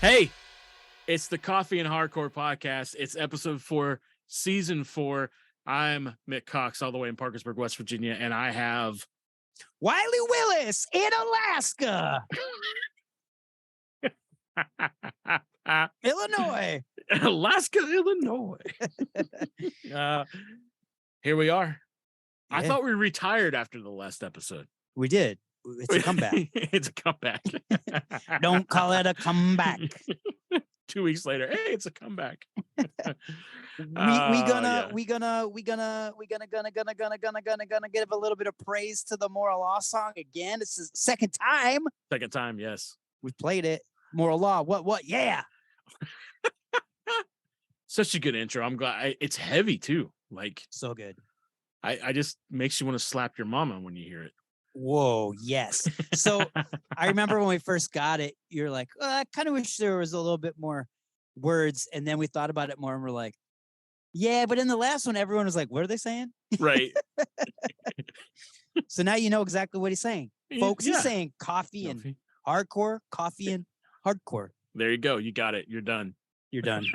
Hey, it's the Coffee and Hardcore podcast. It's episode 4, season 4. I'm Mick Cox, all the way in Parkersburg, West Virginia, and I have Wiley Willis in Alaska, Illinois. Alaska, Illinois. Here we are. Yeah. I thought we retired after the last episode. We did. It's a comeback. It's a comeback. Don't call it a comeback. 2 weeks later, hey, it's a comeback. We gonna give a little bit of praise to the Moral Law song again. It's the second time Second time, yes. we've played it. Moral Law. What? Yeah. Such a good intro. I'm glad. It's heavy too. Like, So good. I just makes you want to slap your mama when you hear it. Whoa, yes. So I remember when we first got it, you're like, I kind of wish there was a little bit more words. And then we thought about it more and we're like, yeah, but in the last one, everyone was like, what are they saying? Right. So now you know exactly what he's saying. Folks, Yeah. he's saying coffee and hardcore, coffee and hardcore. There you go. You got it. You're done. You're done.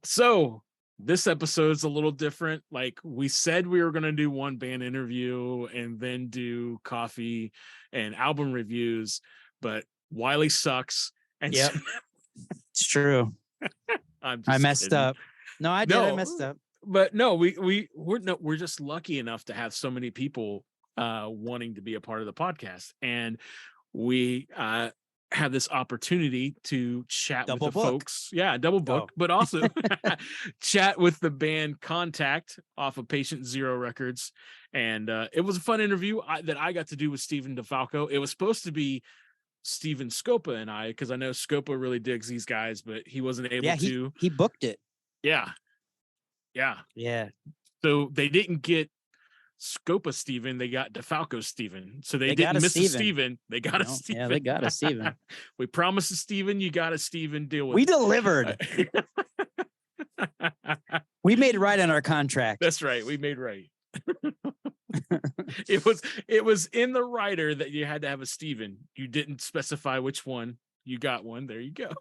So this episode's a little different. Like we said, we were going to do one band interview and then do coffee and album reviews, but Wiley sucks. And Yep. It's true. I messed kidding. up. No, I did. I messed up. But no, we're just lucky enough to have so many people wanting to be a part of the podcast, and we have this opportunity to chat Double with the book. folks. Yeah, double book, but also chat with the band Contact off of Patient Zero Records. And it was a fun interview that I got to do with Steven DeFalco. It was supposed to be Steven Scopa and I, because I know Scopa really digs these guys, but he wasn't able to. He booked it. Yeah. Yeah. So they didn't get Scopa Steven, they got DeFalco Steven. So they got didn't a miss a Steven. Steven. They got a No, Steven. yeah, they got a Steven. We promised a Steven, you got a Steven, deal with We it. delivered. We made it right on our contract. That's right. We made right. It was in the writer that you had to have a Steven. You didn't specify which one. You got one. There you go.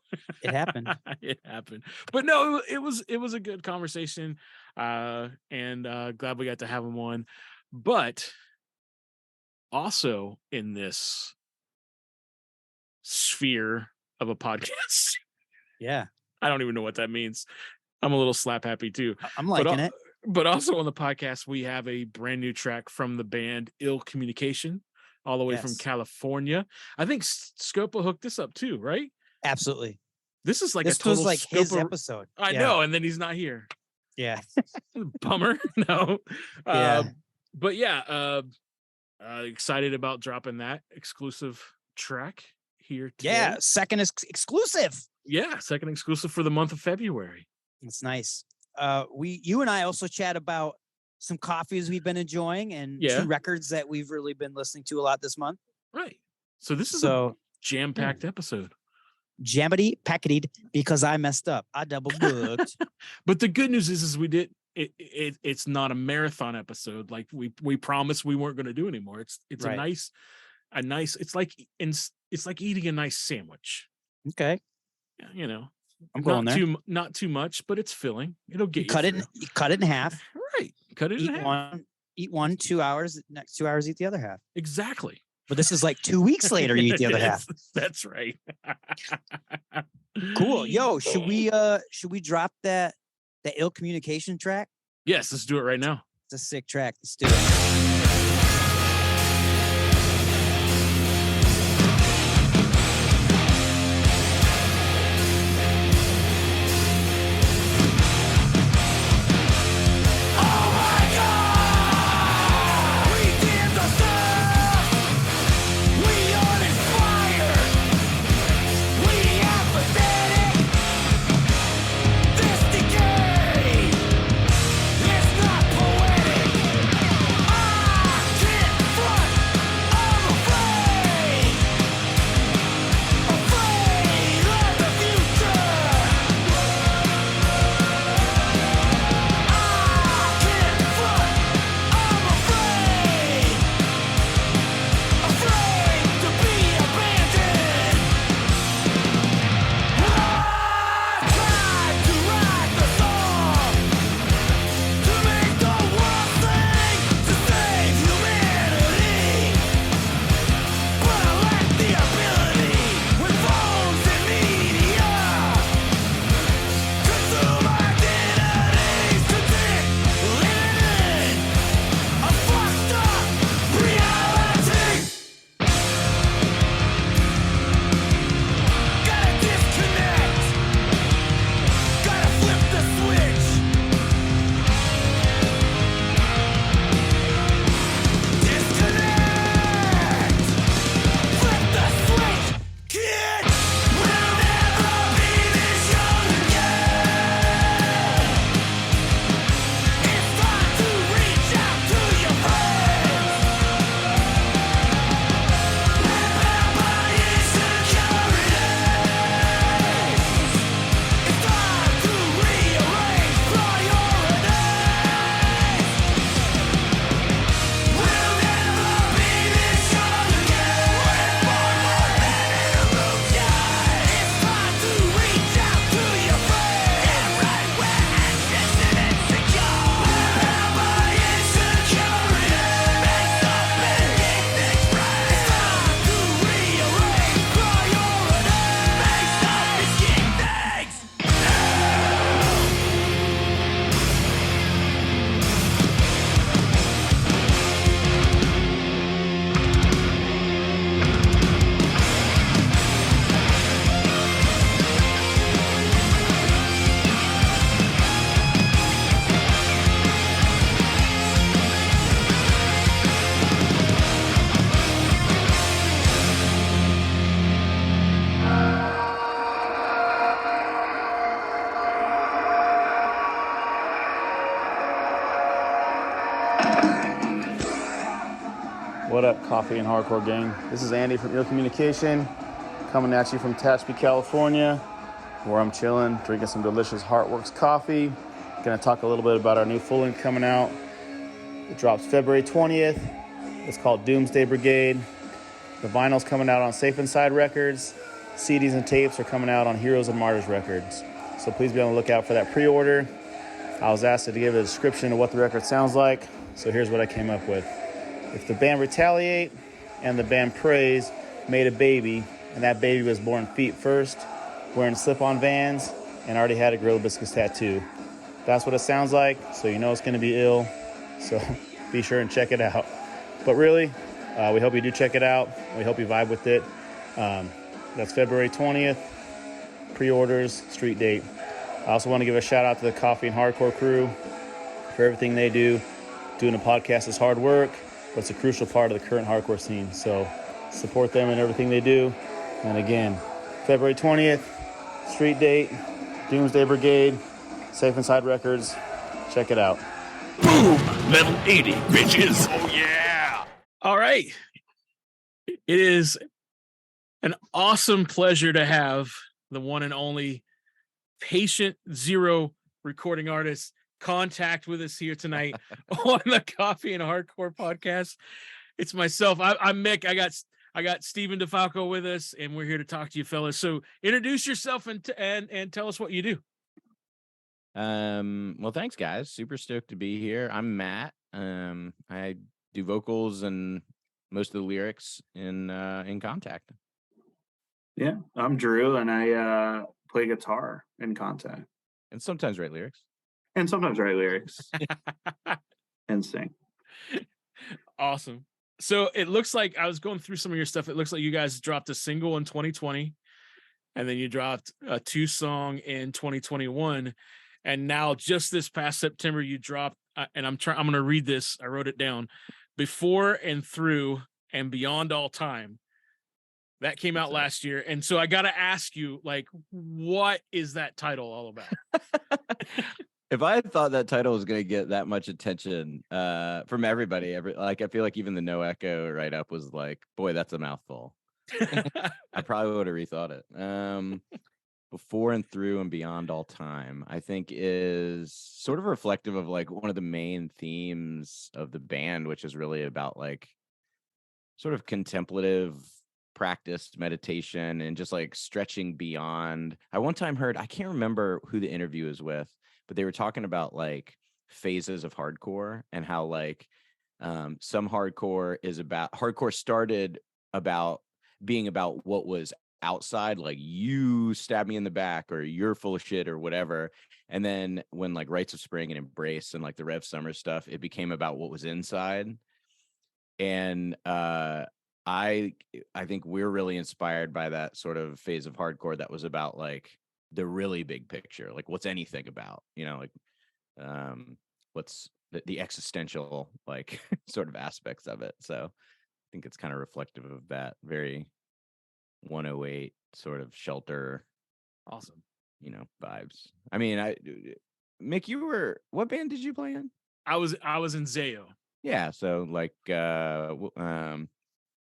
It happened. It happened. But no, it was a good conversation. And glad we got to have him on. But also in this sphere of a podcast, Yeah. I don't even know what that means. I'm a little slap happy too. I'm liking it. But also on the podcast, we have a brand new track from the band Ill Communication, all the way from Yes. California. I think Scopa hooked this up too, right? Absolutely. This is like This a total was like his Scopa. episode. I Yeah. know, and then he's not here. Yeah. Bummer. No. Yeah. But yeah, excited about dropping that exclusive track here today. Yeah. Second is exclusive. Yeah, second exclusive for the month of February. It's nice. You and I also chat about some coffees we've been enjoying and Yeah. 2 records that we've really been listening to a lot this month. Right. So this is a So jam-packed episode. jammity packety because I messed up. I double booked. But the good news is we did it's not a marathon episode like we promised we weren't going to do anymore. It's Right. a nice it's like eating a nice sandwich. Okay. You know, I'm going there. Not too much, but it's filling. It'll get You cut it in half. right. Cut it in Eat half. Eat one, 2 hours. Next 2 hours, eat the other half. Exactly. But this is like 2 weeks later, you eat the other half. That's right. Cool. Yo, should we drop that Ill Communication track? Yes, let's do it right now. It's a sick track. Let's do it. It's not poetic. What up, Coffee and Hardcore gang? This is Andy from Ill Communication, coming at you from Tehachapi, California, where I'm chilling, drinking some delicious Heartworks coffee. Gonna talk a little bit about our new full length coming out. It drops February 20th. It's called Doomsday Brigade. The vinyl's coming out on Safe Inside Records. CDs and tapes are coming out on Heroes and Martyrs Records. So please be on the lookout for that pre-order. I was asked to give a description of what the record sounds like, so here's what I came up with. If the band Retaliate and the band Praise made a baby, and that baby was born feet first, wearing slip-on Vans, and already had a Gorilla Biscuits tattoo. That's what it sounds like, so you know it's going to be ill. So be sure and check it out. But really, we hope you do check it out. We hope you vibe with it. That's February 20th. Pre-orders, street date. I also want to give a shout out to the Coffee and Hardcore crew for everything they do. Doing a podcast is hard work, but it's a crucial part of the current hardcore scene. So support them in everything they do. And again, February 20th, street date, Doomsday Brigade, Safe Inside Records. Check it out. Boom! Level 80, bitches! Oh, yeah! All right. It is an awesome pleasure to have the one and only Patient Zero recording artist Contact with us here tonight on the Coffee and Hardcore podcast. It's myself. I'm Mick. I got Stephen DeFalco with us, and we're here to talk to you fellas. So introduce yourself and tell us what you do. Well, thanks guys. Super stoked to be here. I'm Matt. I do vocals and most of the lyrics in Contact. Yeah, I'm Drew, and I play guitar in Contact. And sometimes write lyrics. And sometimes write lyrics. And sing. Awesome. So it looks like, I was going through some of your stuff, it looks like you guys dropped a single in 2020, and then you dropped a 2-song in 2021, and now just this past September you dropped, and I'm going to read this, I wrote it down, Before and Through and Beyond All Time. That came out last year. And so I got to ask you, like, what is that title all about? If I had thought that title was going to get that much attention from everybody, I feel like even the No Echo write-up was like, boy, that's a mouthful. I probably would have rethought it. Before and Through and Beyond All Time, I think is sort of reflective of like one of the main themes of the band, which is really about like sort of contemplative practice, meditation, and just like stretching beyond. I one time heard, I can't remember who the interview is with, but they were talking about like phases of hardcore and how like some hardcore started about being about what was outside, like you stab me in the back or you're full of shit or whatever. And then when like Rites of Spring and Embrace and like the Rev Summer stuff, it became about what was inside. And I think we're really inspired by that sort of phase of hardcore that was about like the really big picture, like what's anything about, you know, like what's the existential like sort of aspects of it. So I think it's kind of reflective of that very 108 sort of shelter, Awesome, you know, vibes. I mean, Mick, what band did you play in? I was in Zayo. Yeah, so like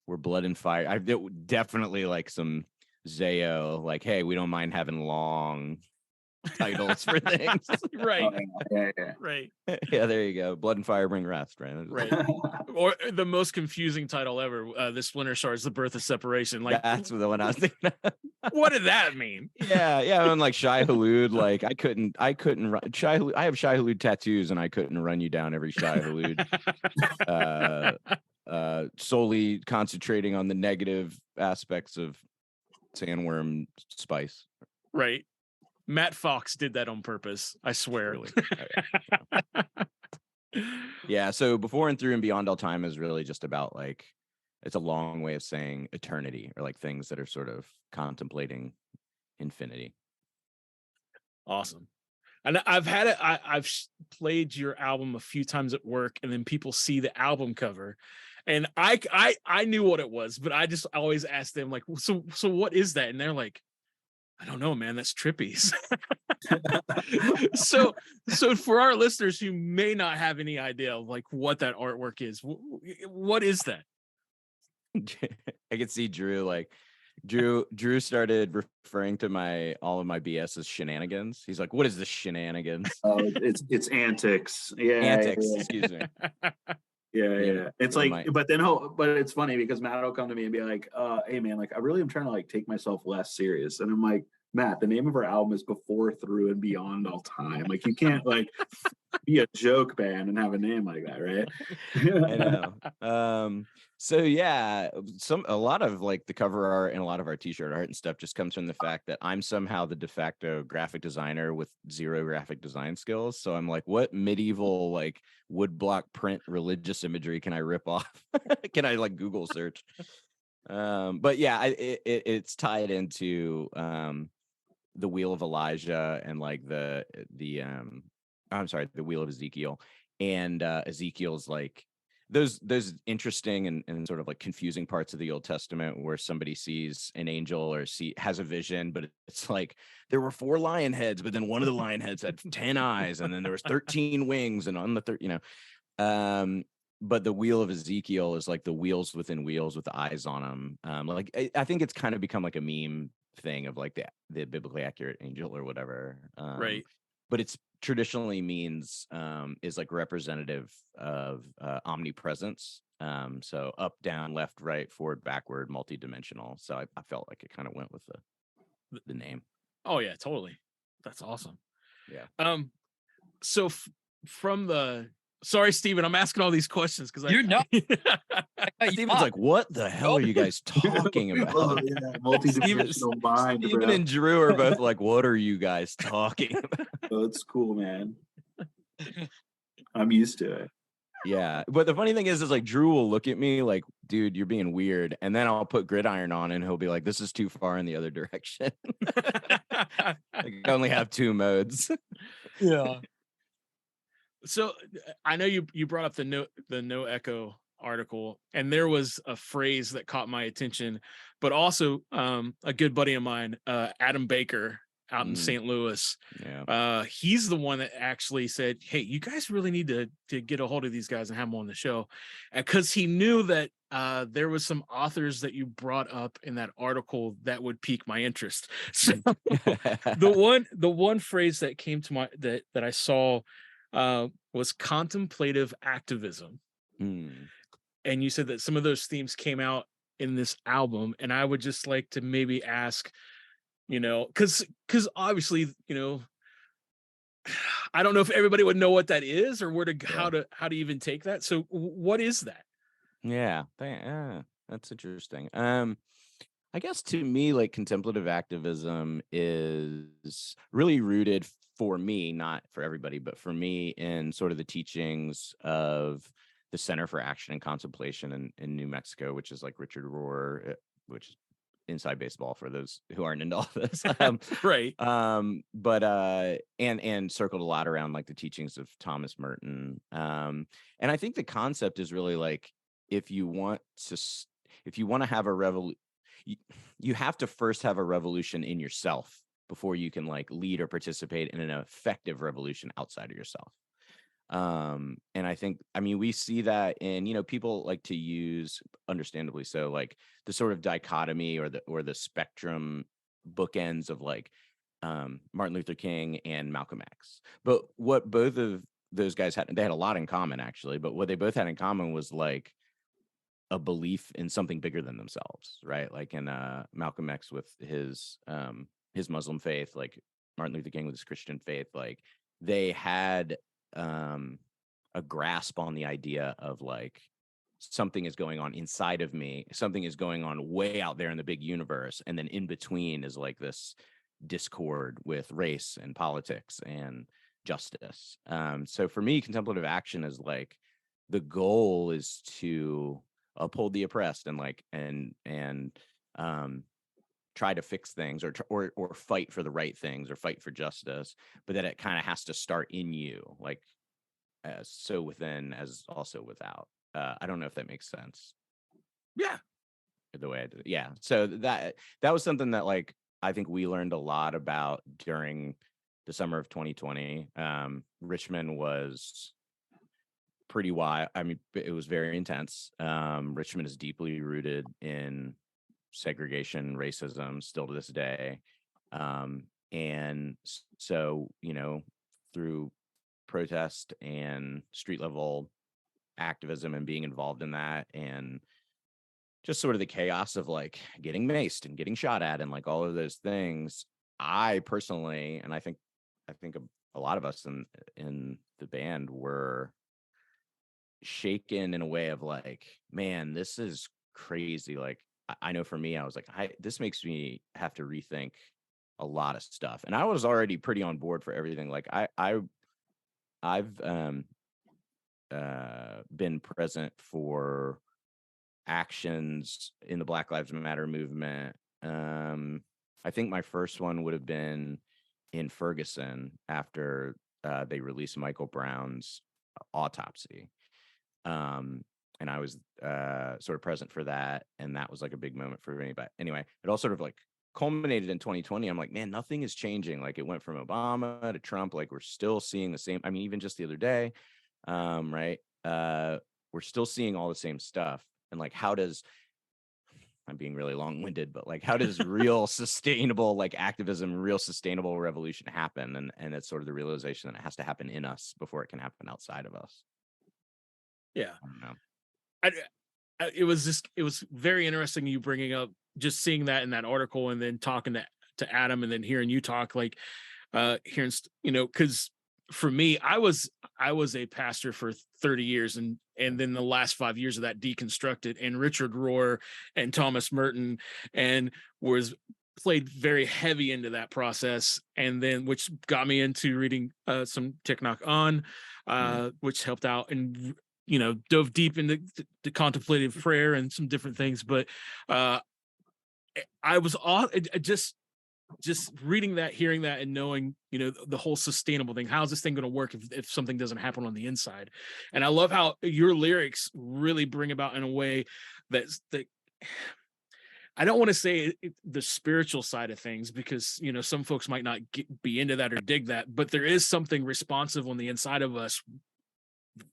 we're Blood and Fire. I definitely like some Zayo, like, hey, we don't mind having long titles for things. Right. Yeah. Right. Yeah, there you go. Blood and Fire Bring Rest, right? Right. Or the most confusing title ever, the Splinter Stars, The Birth of Separation. Like, that's the one I was thinking of. What did that mean? Yeah, and like Shai Hulud, like I couldn't run Shai Hulud. I have Shai Hulud tattoos, and I couldn't run you down every Shai Hulud. Solely concentrating on the negative aspects of sandworm spice. Right. Matt Fox did that on purpose, I swear. Really? Yeah, so Before and Through and Beyond All Time is really just about like, it's a long way of saying eternity, or like things that are sort of contemplating infinity. Awesome. And I've had it, I've played your album a few times at work, and then people see the album cover, and I knew what it was, but I always ask them like, so what is that? And they're like, I don't know, man, that's trippy. So for our listeners who may not have any idea of like what that artwork is, what is that? I could see Drew like Drew started referring to all of my BS as shenanigans. He's like, "What is this shenanigans?" Oh, it's antics. Yeah, Antics, yeah, excuse me. yeah, Yeah, yeah. It's one of like, my but it's funny because Matt will come to me and be like, hey man, like I really am trying to like take myself less serious. And I'm like, Matt, the name of our album is Before, Through, and Beyond All Time. Like you can't like be a joke band and have a name like that, I right? know. So yeah, a lot of like the cover art and a lot of our t-shirt art and stuff just comes from the fact that I'm somehow the de facto graphic designer with zero graphic design skills. So I'm like, what medieval like woodblock print religious imagery can I rip off? Can I like Google search? But yeah, it's tied into the Wheel of Elijah and like the I'm sorry, the Wheel of Ezekiel. And Ezekiel's like those interesting and sort of like confusing parts of the Old Testament where somebody sees an angel or has a vision, but it's like there were 4 lion heads, but then one of the lion heads had 10 eyes, and then there was 13 wings, and on the third, but the Wheel of Ezekiel is like the wheels within wheels with the eyes on them. Like I think it's kind of become like a meme thing of like the biblically accurate angel or whatever. Right. But it's traditionally means is like representative of omnipresence. So up, down, left, right, forward, backward, multidimensional. So I felt like it kind of went with the name. Oh yeah, totally. That's awesome. Yeah. So from the sorry, Steven, I'm asking all these questions because You're not. Steven's like, what the hell are you guys talking Oh, about? yeah, multi-dimensional mind, Steven bro. and Drew are both like, what are you guys talking about? Oh, it's cool, man. I'm used to it. Yeah. But the funny thing is like Drew will look at me like, dude, you're being weird. And then I'll put Gridiron on and he'll be like, this is too far in the other direction. Like, I only have 2 modes. Yeah. So I know you brought up the no echo article, and there was a phrase that caught my attention, but also a good buddy of mine, Adam Baker out in St. Louis. Yeah. He's the one that actually said, hey, you guys really need to get a hold of these guys and have them on the show, because he knew that there was some authors that you brought up in that article that would pique my interest. So the one phrase that came to my that I saw was contemplative activism. And you said that some of those themes came out in this album, and I would just like to maybe ask, because obviously, I don't know if everybody would know what that is or how to even take that. So what is that? Yeah, that's interesting. I guess to me, like contemplative activism is really rooted for me, not for everybody, but for me in sort of the teachings of the Center for Action and Contemplation in New Mexico, which is like Richard Rohr, which is inside baseball for those who aren't into all this. Right. But and circled a lot around like the teachings of Thomas Merton. And I think the concept is really like, if you want to have a revolution, you have to first have a revolution in yourself before you can like lead or participate in an effective revolution outside of yourself. And I mean, we see that in, people like to use, understandably so, like the sort of dichotomy or the spectrum bookends of like Martin Luther King and Malcolm X. But what both of those guys they had a lot in common actually, but what they both had in common was like a belief in something bigger than themselves, right? Like in Malcolm X with his Muslim faith, like Martin Luther King with his Christian faith, like they had a grasp on the idea of like something is going on inside of me, something is going on way out there in the big universe, and then in between is like this discord with race and politics and justice. So for me, contemplative action is like the goal is to uphold the oppressed and like and try to fix things or fight for the right things or fight for justice, but that it kind of has to start in you, like as so within as also without. I don't know if that makes sense. Yeah. The way I did it. Yeah. So that was something that like I think we learned a lot about during the summer of 2020. Richmond was pretty wild. I mean, it was very intense. Richmond is deeply rooted in segregation, racism, still to this day. And so, through protest and street level activism and being involved in that, and just sort of the chaos of like getting maced and getting shot at and like all of those things, I personally, and I think a lot of us in the band were shaken in a way of like, man, this is crazy. Like, I know for me, I was like, this makes me have to rethink a lot of stuff. And I was already pretty on board for everything. Like I've been present for actions in the Black Lives Matter movement. I think my first one would have been in Ferguson after they released Michael Brown's autopsy. And I was sort of present for that, and that was like a big moment for me. But anyway, it all sort of like culminated in 2020. I'm like, man, nothing is changing. Like, it went from Obama to Trump. Like, we're still seeing the same. I mean, even just the other day, right? We're still seeing all the same stuff. And like, I'm being really long-winded, but like, how does real sustainable like activism, real sustainable revolution happen? And it's sort of the realization that it has to happen in us before it can happen outside of us. Yeah. I don't know. It was very interesting you bringing up just seeing that in that article, and then talking to Adam, and then hearing you talk, like hearing, because for me, I was a pastor for 30 years, and then the last 5 years of that deconstructed, and Richard Rohr and Thomas Merton, and played very heavy into that process, and then which got me into reading some Thich Nhat Hanh, which helped out, and dove deep into the contemplative prayer and some different things. But I was all just reading that, hearing that, and knowing, the whole sustainable thing. How's this thing going to work if something doesn't happen on the inside? And I love how your lyrics really bring about in a way that I don't want to say the spiritual side of things, because, some folks might not be into that or dig that, but there is something responsive on the inside of us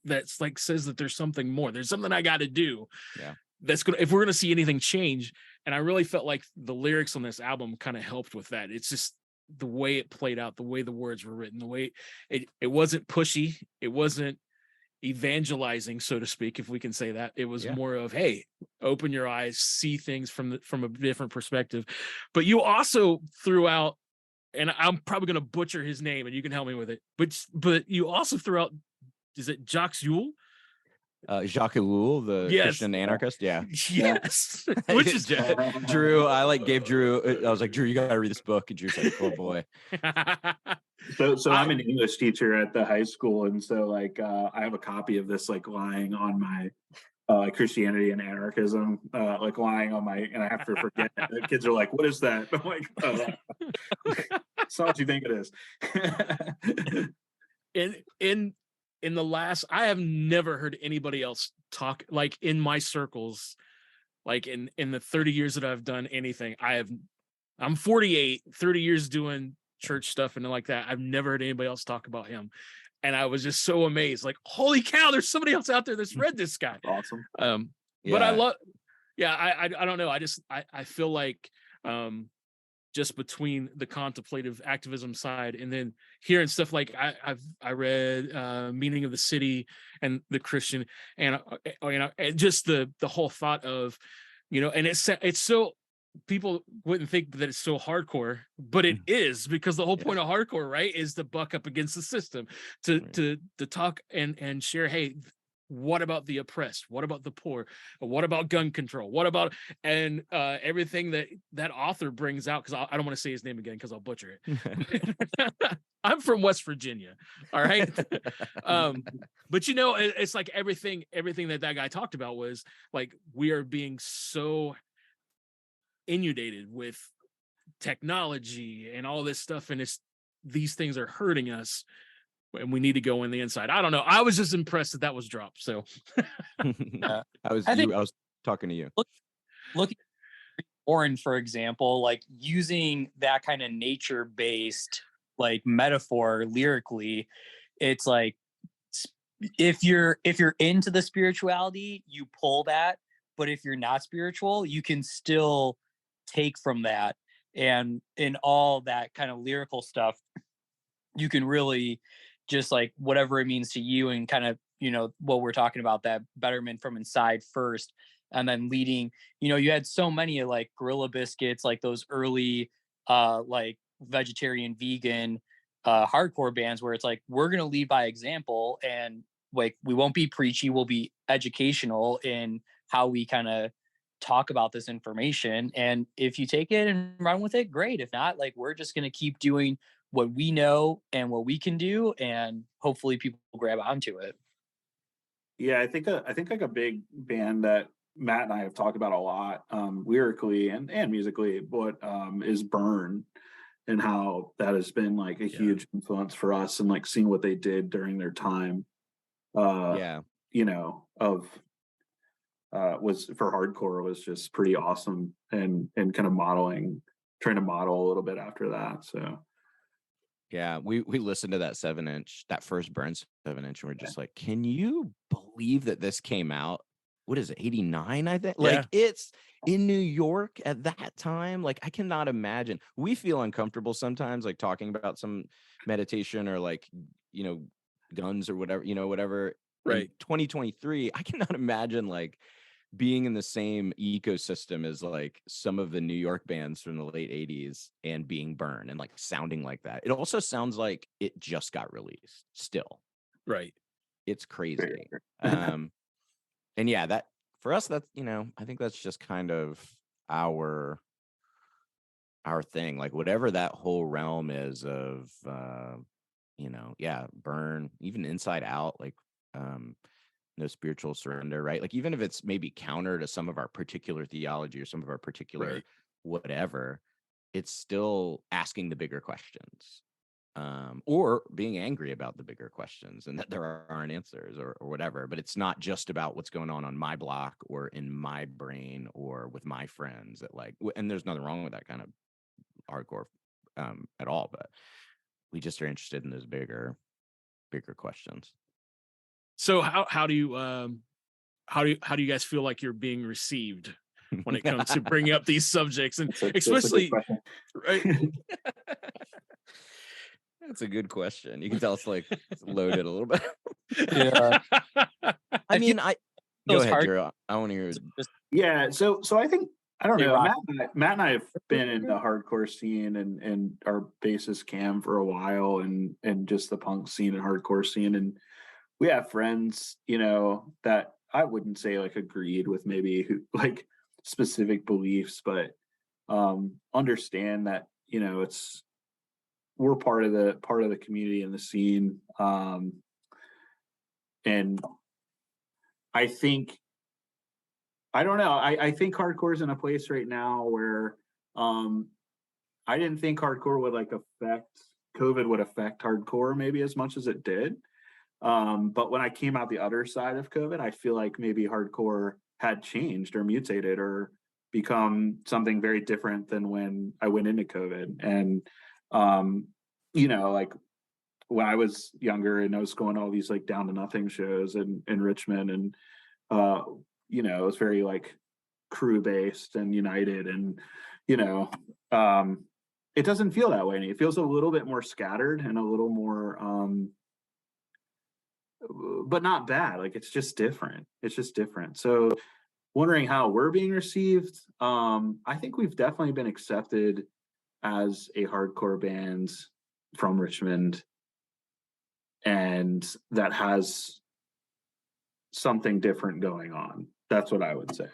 that's like says that there's something more. There's something I got to do. Yeah. That's good if we're going to see anything change. And I really felt like the lyrics on this album kind of helped with that. It's just the way it played out, the way the words were written, the way it wasn't pushy. It wasn't evangelizing, so to speak, if we can say that. It was more of, hey, open your eyes, see things from a different perspective. But you also threw out, and I'm probably going to butcher his name, and you can help me with it, but you also threw out, is it Jacques Ellul? Jacques Ellul, the Christian anarchist. Yeah. Yes. Which is Drew. I gave Drew. I was like, Drew, you gotta read this book. And Drew's like, oh boy. So I'm an English teacher at the high school, and so I have a copy of this lying on my Christianity and anarchism, lying on my, and I have to forget. The kids are like, "What is that?" I'm like, "Oh, it's not what you think it is." In the last, I have never heard anybody else talk, like in my circles, like in the 30 years that I've done anything. I'm 48, 30 years doing church stuff and like that. I've never heard anybody else talk about him. And I was just so amazed, like, holy cow, there's somebody else out there that's read this guy. Awesome. But I love, I don't know. I feel like, just between the contemplative activism side and then hearing stuff like I read Meaning of the City and the Christian, and and just the whole thought of, and it's so, people wouldn't think that it's so hardcore, but it is, because the whole point of hardcore, right, is to buck up against the system, to talk and share, hey, what about the oppressed? What about the poor? What about gun control? What about, and everything that author brings out, because I don't want to say his name again because I'll butcher it. I'm from West Virginia. All right. But it's like everything that guy talked about was like, we are being so inundated with technology and all this stuff, and these things are hurting us, and we need to go in the inside. I don't know. I was just impressed that was dropped. So I was talking to you. Look at Warren, for example, like using that kind of nature-based like metaphor lyrically. It's like if you're into the spirituality, you pull that. But if you're not spiritual, you can still take from that, and in all that kind of lyrical stuff, you can really just like whatever it means to you, and kind of, you know, what we're talking about, that betterment from inside first, and then leading, you know, you had so many like Gorilla Biscuits, like those early like vegetarian, vegan hardcore bands, where it's like, we're going to lead by example, and like we won't be preachy, we'll be educational in how we kind of talk about this information. And if you take it and run with it, great. If not, like, we're just going to keep doing what we know and what we can do, and hopefully people grab onto it. Yeah, I think like a big band that Matt and I have talked about a lot, lyrically and musically, but is Burn, and how that has been like a huge influence for us, and like seeing what they did during their time. You know, of was for hardcore was just pretty awesome, and kind of trying to model a little bit after that. So yeah, we listened to that 7-inch, that first Burn 7-inch, and we're just like, can you believe that this came out? What is it, 89? I think like it's in New York at that time. Like, I cannot imagine. We feel uncomfortable sometimes, like talking about some meditation or like, you know, guns or whatever, you know, whatever. Right. In 2023, I cannot imagine like being in the same ecosystem as like some of the New York bands from the late 80s and being Burn and like sounding like that. It also sounds like it just got released still. Right. It's crazy. And yeah, that for us, that's, you know, I think that's just kind of our thing, like whatever that whole realm is of, you know, Burn, even Inside Out, like, No Spiritual Surrender, right? Like, even if it's maybe counter to some of our particular theology or some of our particular whatever, it's still asking the bigger questions, or being angry about the bigger questions and that there aren't answers or whatever. But it's not just about what's going on my block or in my brain or with my friends. That like, and there's nothing wrong with that kind of hardcore at all, but we just are interested in those bigger questions. So how do you guys feel like you're being received when it comes to bringing up these subjects, and especially right? That's a good question. You can tell it's like loaded a little bit. Yeah. I mean, go ahead, hard. Drew. I want to hear. Yeah, so I think, I don't know. Matt and I have been in the hardcore scene and our bassist Cam for a while, and just the punk scene and hardcore scene, and we have friends, you know, that I wouldn't say like agreed with maybe like specific beliefs, but understand that, you know, we're part of the community and the scene, and I think, I don't know. I think hardcore is in a place right now where I didn't think hardcore would like COVID would affect hardcore maybe as much as it did. But when I came out the other side of COVID, I feel like maybe hardcore had changed or mutated or become something very different than when I went into COVID. And, you know, like when I was younger and I was going to all these like Down to Nothing shows in Richmond, and, you know, it was very like crew based and united, and, you know, it doesn't feel that way. And it feels a little bit more scattered and a little more, but not bad. Like, it's just different. So wondering how we're being received. I think we've definitely been accepted as a hardcore band from Richmond, and that has something different going on. That's what I would say.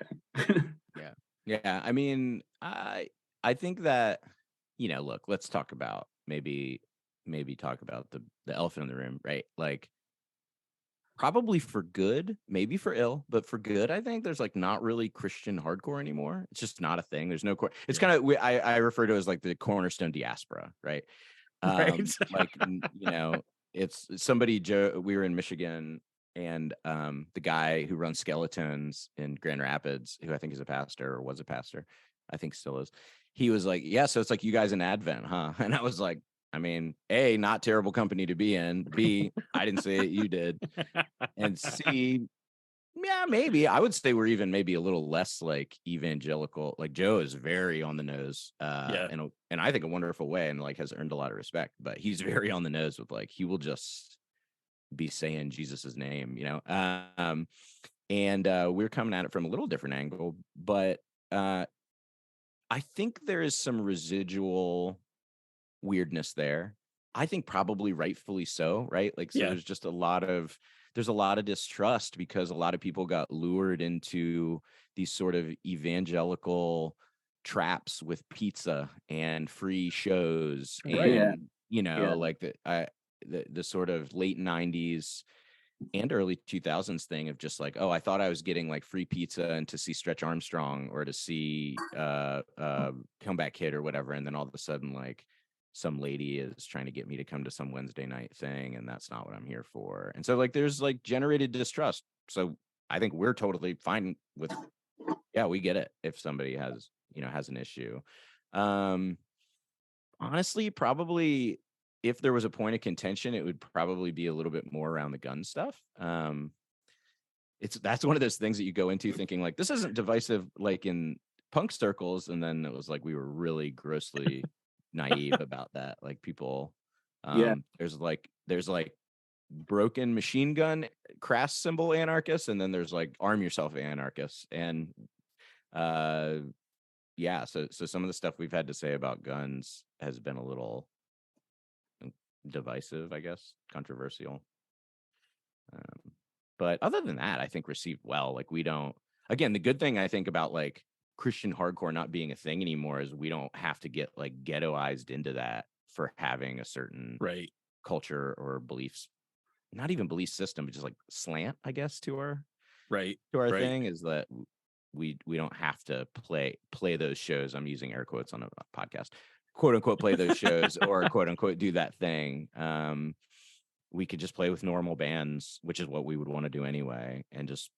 Yeah. I mean, I think that, you know, look, let's talk about maybe talk about the elephant in the room, right? Like, probably for good, maybe for ill, but for good, I think there's like not really Christian hardcore anymore. It's just not a thing. There's no it's kind of, I refer to it as like the Cornerstone diaspora, right? Like, you know, it's somebody, Joe, we were in Michigan, and the guy who runs Skeletons in Grand Rapids, who I think is a pastor or was a pastor, I think still is, he was like, yeah, so it's like you guys in Advent, huh? And I was like, I mean, A, not terrible company to be in. B, I didn't say it, you did. And C, yeah, maybe I would say we're even maybe a little less like evangelical. Like Joe is very on the nose, and I think a wonderful way, and like has earned a lot of respect. But he's very on the nose with like he will just be saying Jesus's name, you know. And we're coming at it from a little different angle, but I think there is some residual weirdness there. I think probably rightfully so, right? Like, so there's just a lot of distrust because a lot of people got lured into these sort of evangelical traps with pizza and free shows and you know, like the sort of late 90s and early 2000s thing of just like, oh, I thought I was getting like free pizza and to see Stretch Armstrong or to see Comeback Kid or whatever, and then all of a sudden like some lady is trying to get me to come to some Wednesday night thing, and that's not what I'm here for. And so like there's like generated distrust. So I think we're totally fine with, yeah, we get it if somebody has, you know, has an issue. Honestly, probably if there was a point of contention, it would probably be a little bit more around the gun stuff. That's one of those things that you go into thinking like this isn't divisive like in punk circles, and then it was like we were really grossly naive about that. Like people, there's like broken machine gun crass symbol anarchists, and then there's like arm yourself anarchists, and so some of the stuff we've had to say about guns has been a little divisive, I guess, controversial. But other than that, I think received well. Like we don't, again, the good thing I think about like Christian hardcore not being a thing anymore is we don't have to get like ghettoized into that for having a certain culture or beliefs, not even belief system, but just like slant, I guess, to our thing is that we don't have to play those shows. I'm using air quotes on a podcast, quote unquote, play those shows or quote unquote do that thing. We could just play with normal bands, which is what we would want to do anyway, and just,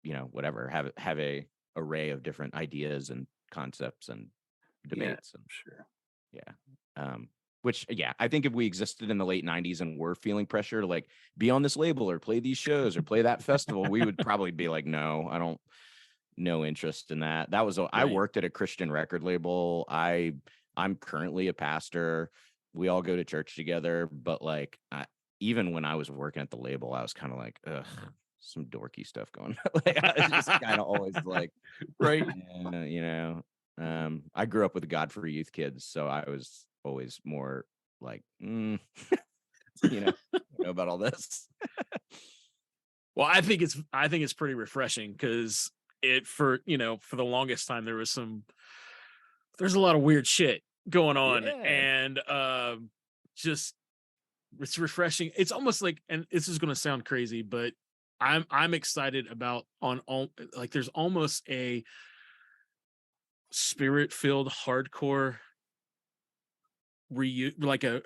you know, whatever, have a array of different ideas and concepts and debates. Which I think if we existed in the late 90s and were feeling pressure to like be on this label or play these shows or play that festival, we would probably be like, no interest in that. That was I worked at a Christian record label. I'm currently a pastor. We all go to church together, but like even when I was working at the label, I was kind of like, ugh, some dorky stuff going on. Like, I was just kind of always like, you know, I grew up with God-free youth kids, so I was always more like, you know, I don't know about all this. Well, I think it's pretty refreshing because for the longest time there's a lot of weird shit going on, and just it's refreshing. It's almost like, and this is going to sound crazy, but I'm excited about like there's almost a spirit-filled hardcore like a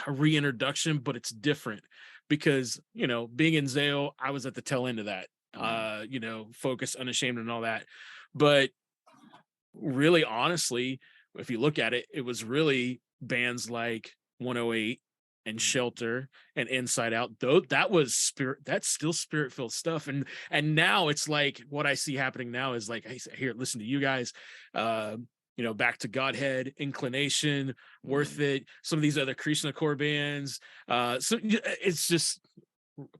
reintroduction, but it's different because, you know, being in Zale, I was at the tail end of that. You know, Focus, Unashamed, and all that. But really, honestly, if you look at it, it was really bands like 108 and Shelter and Inside Out. Though that's still spirit-filled stuff. And now it's like what I see happening now is like, I hear, listen to you guys, you know, Back to Godhead, Inclination, Worth It, some of these other Krishna core bands. So it's just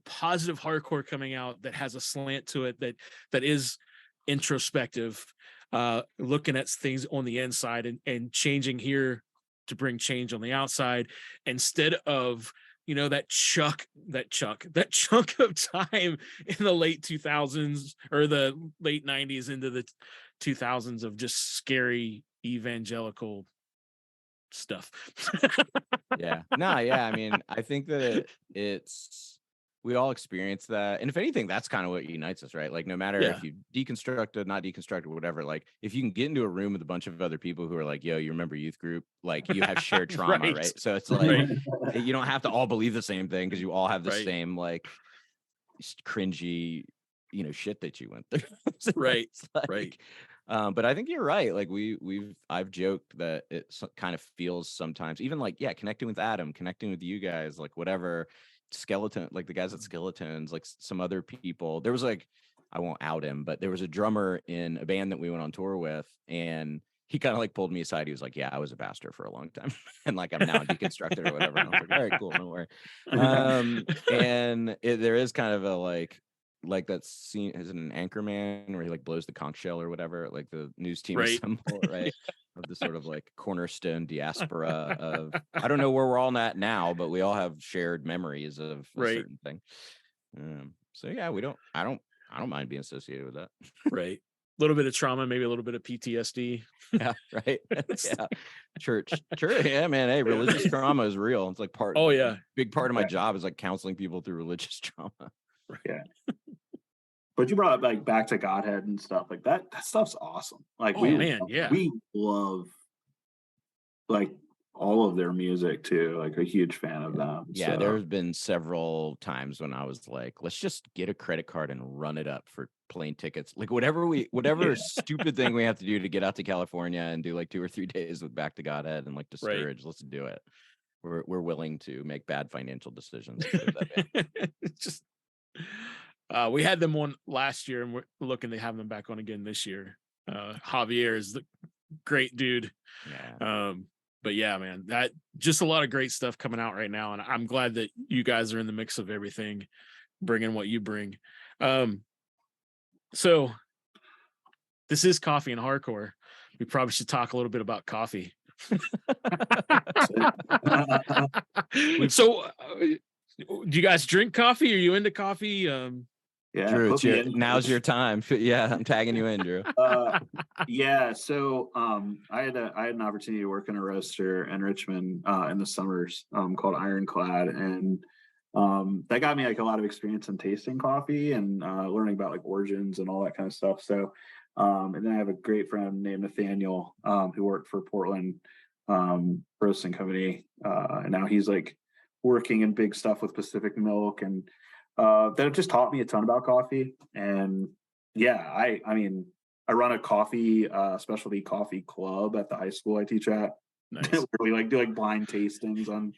positive hardcore coming out that has a slant to it that is introspective, looking at things on the inside and changing here to bring change on the outside, instead of, you know, that chunk of time in the late 2000s or the late 90s into the 2000s of just scary evangelical stuff. I mean, I think that it's we all experience that, and if anything, that's kind of what unites us, right? Like no matter if you deconstructed, not deconstructed, whatever, like if you can get into a room with a bunch of other people who are like, yo, you remember youth group, like you have shared trauma, right? So it's like you don't have to all believe the same thing because you all have the same like cringy, you know, shit that you went through. So right. But I think you're right. Like I've joked that it kind of feels sometimes, even like, yeah, connecting with Adam, connecting with you guys, like whatever, Skeleton, like the guys at Skeletons, like some other people. There was like, I won't out him, but there was a drummer in a band that we went on tour with, and he kind of like pulled me aside. He was like, "Yeah, I was a bastard for a long time, and like I'm now deconstructed or whatever." And I was like, "All right, cool, don't worry." And there is kind of a like that scene, is it an Anchorman where he like blows the conch shell or whatever, like the news team Right. assemble, right? Of the sort of like cornerstone diaspora of, I don't know where we're all at now, but we all have shared memories of a Right. certain thing. So yeah, I don't mind being associated with that. Right. A little bit of trauma, maybe a little bit of PTSD. Yeah, right. Yeah. Church. Yeah, man. Hey, religious trauma is real. It's like Oh yeah. big part of my job is like counseling people through religious trauma. Yeah. But you brought up like Back to Godhead and stuff like that. That stuff's awesome. Like Oh, man, yeah. we love like all of their music too. Like a huge fan of them. Yeah, so. there's been several times when I was like, let's just get a credit card and run it up for plane tickets. Like whatever stupid thing we have to do to get out to California and do like 2 or 3 days with Back to Godhead and like Discourage. Right. Let's do it. We're willing to make bad financial decisions. Just we had them on last year, and we're looking to have them back on again this year. Javier is the great dude. Yeah. But yeah, man, that just a lot of great stuff coming out right now, and I'm glad that you guys are in the mix of everything, bringing what you bring. So this is Coffee and Hardcore. We probably should talk a little bit about coffee. So, do you guys drink coffee? Are you into coffee? Yeah, Drew, now's your time. Yeah, I'm tagging you in, Drew. Yeah, so I had an opportunity to work in a roaster in Richmond in the summers called Ironclad, and that got me like a lot of experience in tasting coffee and learning about like origins and all that kind of stuff. So and then I have a great friend named Nathaniel who worked for Portland Roasting Company, and now he's like working in big stuff with Pacific Milk, and that just taught me a ton about coffee. And yeah, I mean, I run a coffee specialty coffee club at the high school I teach at. Nice. Where we like do like blind tastings on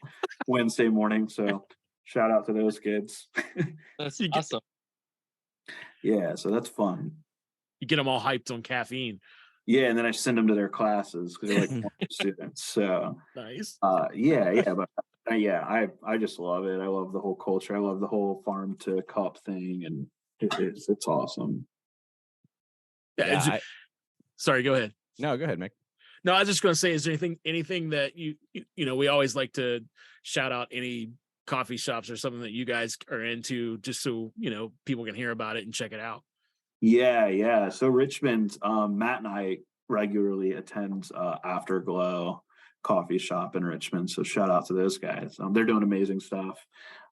Wednesday morning. So shout out to those kids. That's awesome. Yeah, so that's fun. You get them all hyped on caffeine. Yeah, and then I send them to their classes because they're like students. So nice. But I just love it. I love the whole culture. I love the whole farm to cup thing, and it's awesome. Yeah. Sorry, go ahead. No, go ahead, Mick. No, I was just going to say, is there anything that you know, we always like to shout out any coffee shops or something that you guys are into, just so, you know, people can hear about it and check it out. Yeah. So Richmond, Matt and I regularly attend Afterglow coffee shop in Richmond. So shout out to those guys. They're doing amazing stuff.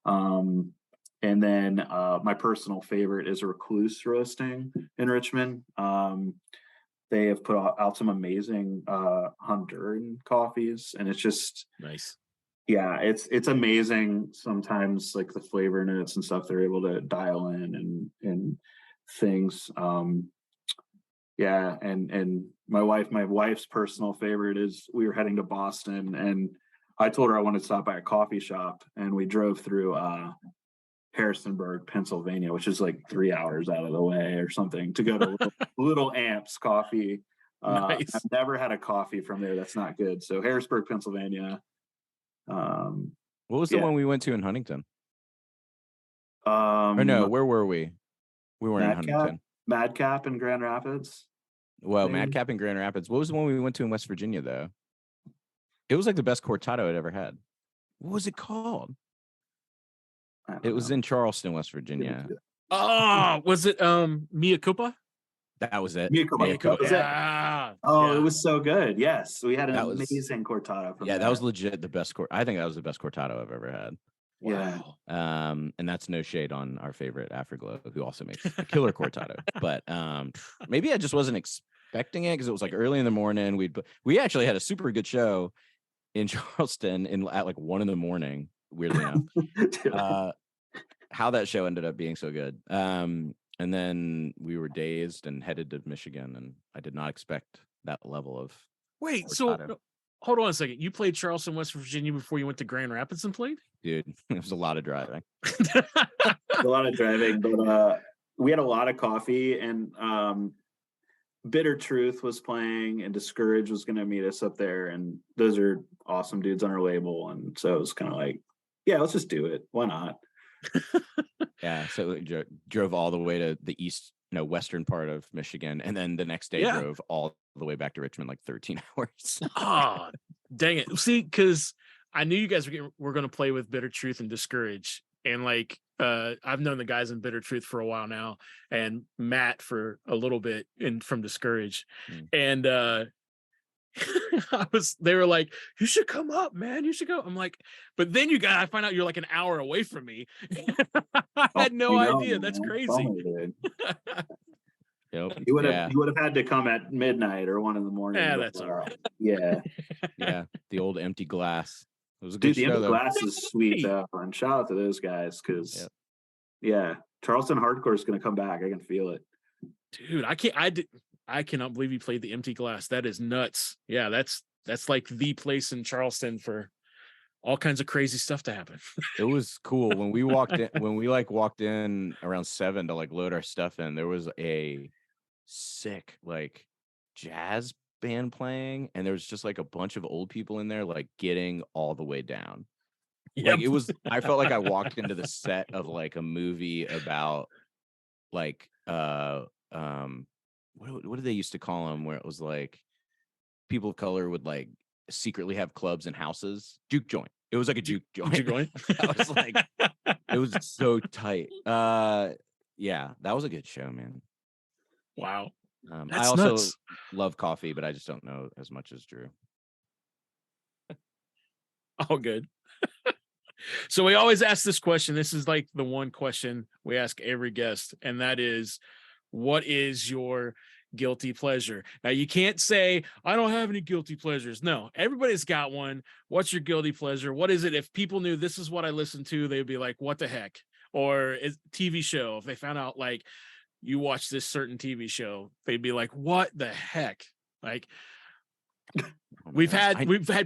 And then my personal favorite is Recluse Roasting in Richmond. They have put out some amazing Honduran coffees, and it's just nice. Yeah, it's amazing sometimes, like the flavor notes and stuff they're able to dial in and things. Yeah, and my wife's personal favorite is, we were heading to Boston, and I told her I wanted to stop by a coffee shop, and we drove through Harrisonburg, Pennsylvania, which is like 3 hours out of the way or something, to go to Little Amps Coffee. Nice. I've never had a coffee from there that's not good. So Harrisburg, Pennsylvania. What was the one we went to in Huntington? Or no, where were we? We were in Huntington. Madcap in Grand Rapids. Well, Madcap in Grand Rapids. What was the one we went to in West Virginia, though? It was like the best cortado I'd ever had. What was it called? It was in Charleston, West Virginia. Oh, was it Mia Coupa? That was it. Mia Coupa. Yeah. Oh, it was so good. Yes, we had an amazing cortado from that was legit the best I think that was the best cortado I've ever had. Yeah. And that's no shade on our favorite Afterglow, who also makes a killer cortado. But maybe I just wasn't expecting it because it was like early in the morning. We actually had a super good show in Charleston at like 1 a.m. Weirdly enough. How that show ended up being so good. And then we were dazed and headed to Michigan, and I did not expect that level of. Wait, so cortado. no, hold on a second. You played Charleston, West Virginia before you went to Grand Rapids and played? Dude, it was a lot of driving. A lot of driving, but we had a lot of coffee, and Bitter Truth was playing, and Discourage was going to meet us up there, and those are awesome dudes on our label, and so it was kind of like, yeah, let's just do it. Why not? Yeah, so we drove all the way to the western part of Michigan, and then the next day drove all the way back to Richmond, like 13 hours. Oh, dang it. See, because I knew you guys were going to play with Bitter Truth and Discourage. And like, I've known the guys in Bitter Truth for a while now, and Matt for a little bit from Discourage. And they were like, you should come up, man. You should go. I'm like, but then I find out you're like an hour away from me. I had no idea. Man. That's crazy. Funny, Yep. you would have had to come at midnight or 1 a.m. Yeah, that's all right. Yeah. Yeah, the old Empty Glass. It was a Dude, good the show, Empty though. Glass is sweet though, and shout out to those guys because yeah, Charleston Hardcore is going to come back. I can feel it. Dude, I cannot believe you played the Empty Glass. That is nuts. Yeah, that's like the place in Charleston for all kinds of crazy stuff to happen. It was cool when we walked in. When we walked in around 7 to load our stuff in, there was a sick jazz band playing, and there was just a bunch of old people in there getting all the way down. Yeah, it was. I felt like I walked into the set of a movie about what did they used to call them, where it was people of color would secretly have clubs and houses. Juke joint. It was like a juke joint. Juke joint. I was it was so tight. Yeah, that was a good show, man. Wow. I also love coffee, but I just don't know as much as Drew. All good. So we always ask this question. This is the one question we ask every guest, and that is, what is your guilty pleasure? Now, you can't say, I don't have any guilty pleasures. No, everybody's got one. What's your guilty pleasure? What is it? If people knew this is what I listen to, they'd be like, what the heck? Or is TV show, if they found out you watch this certain TV show, they'd be like, what the heck? We've had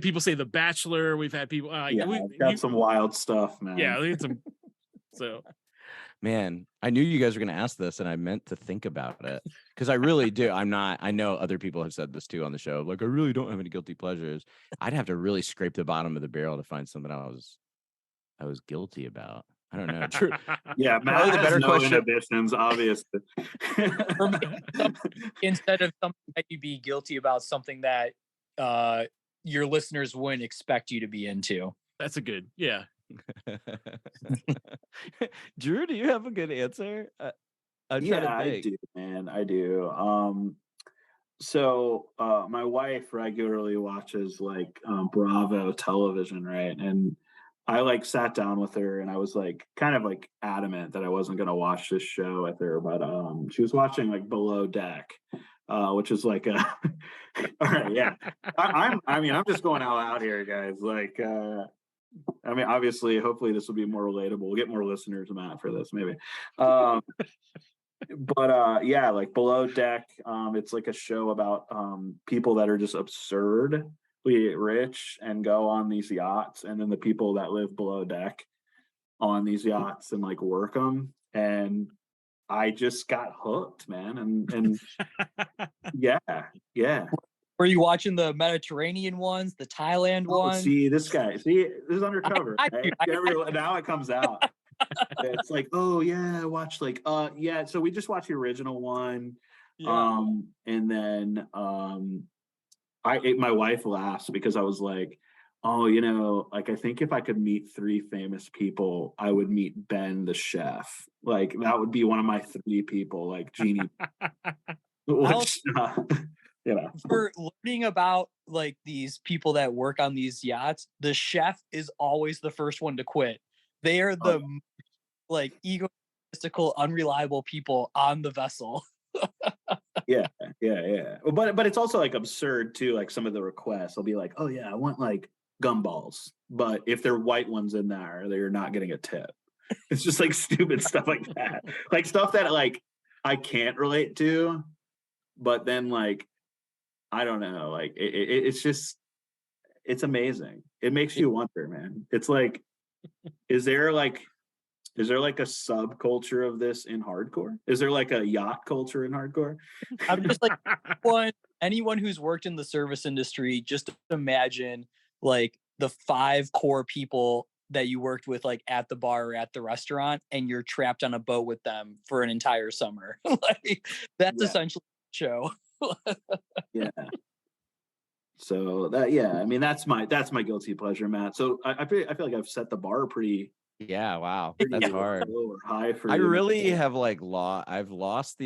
people say The Bachelor. We've had people got some wild stuff, man. Yeah, we had some. So, man, I knew you guys were going to ask this, and I meant to think about it because I really do. I know other people have said this too on the show. I really don't have any guilty pleasures. I'd have to really scrape the bottom of the barrel to find something I was guilty about. I don't know. True. Yeah, Matt has better no inhibitions, obviously. Instead of something that you'd be guilty about, something that your listeners wouldn't expect you to be into. That's a good, yeah. Drew, do you have a good answer? I do, man. I do. So my wife regularly watches Bravo television, right? And I sat down with her, and I was kind of adamant that I wasn't going to watch this show with her, but she was watching Below Deck, which is all right, yeah. I'm just going all out here, guys. Obviously, hopefully this will be more relatable. We'll get more listeners, Matt, for this, maybe. But yeah, Below Deck, it's a show about people that are just absurdly rich and go on these yachts, and then the people that live below deck on these yachts and work them. And I just got hooked, man. And yeah. Were you watching the Mediterranean ones, the Thailand ones? See, this is undercover. Now it comes out. It's oh yeah, I watched yeah. So we just watched the original one. Yeah. And then my wife laughs because I was oh, I think if I could meet 3 famous people, I would meet Ben the chef. That would be one of my 3 people, Jeannie. For learning about these people that work on these yachts, the chef is always the first one to quit. They are the egotistical, unreliable people on the vessel. Yeah. But it's also absurd too. Some of the requests, I'll be oh yeah, I want gumballs, but if they're white ones in there, they're not getting a tip. It's just stupid stuff like that, stuff that I can't relate to, but then like I don't know, like it's just it's amazing. It makes you wonder, man. It's like, is there like a subculture of this in hardcore? Is there like a yacht culture in hardcore? I'm just like anyone who's worked in the service industry, just imagine like the 5 core people that you worked with like at the bar or at the restaurant, and you're trapped on a boat with them for an entire summer. Like that's essentially the show. Yeah. So that, yeah, I mean that's my guilty pleasure, Matt. So I feel like I've set the bar pretty Yeah, wow, that's hard. low or high for I you. really have like I've lost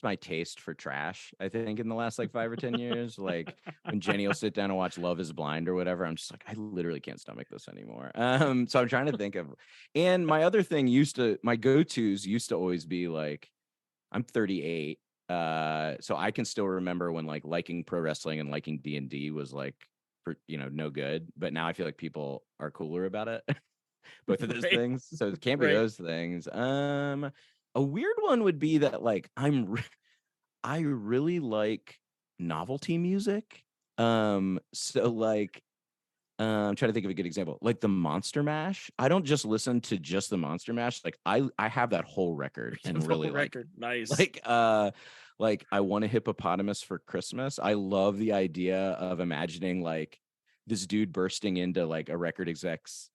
my taste for trash, I think, in the last like 5 or 10 years. Like when Jenny will sit down and watch Love is Blind or whatever, I'm just like, I literally can't stomach this anymore. So I'm trying to think of, and my other thing my go-tos used to always be like, I'm 38. So I can still remember when like liking pro wrestling and liking D&D was like, for, no good, but now I feel like people are cooler about it. Both of those things. So it can't be those things. A weird one would be that like I really like novelty music. So like I'm trying to think of a good example. Like the Monster Mash. I don't just listen to just the Monster Mash. Like I have that whole record and really record. Nice. Like I Want a Hippopotamus for Christmas. I love the idea of imagining like this dude bursting into like a record exec's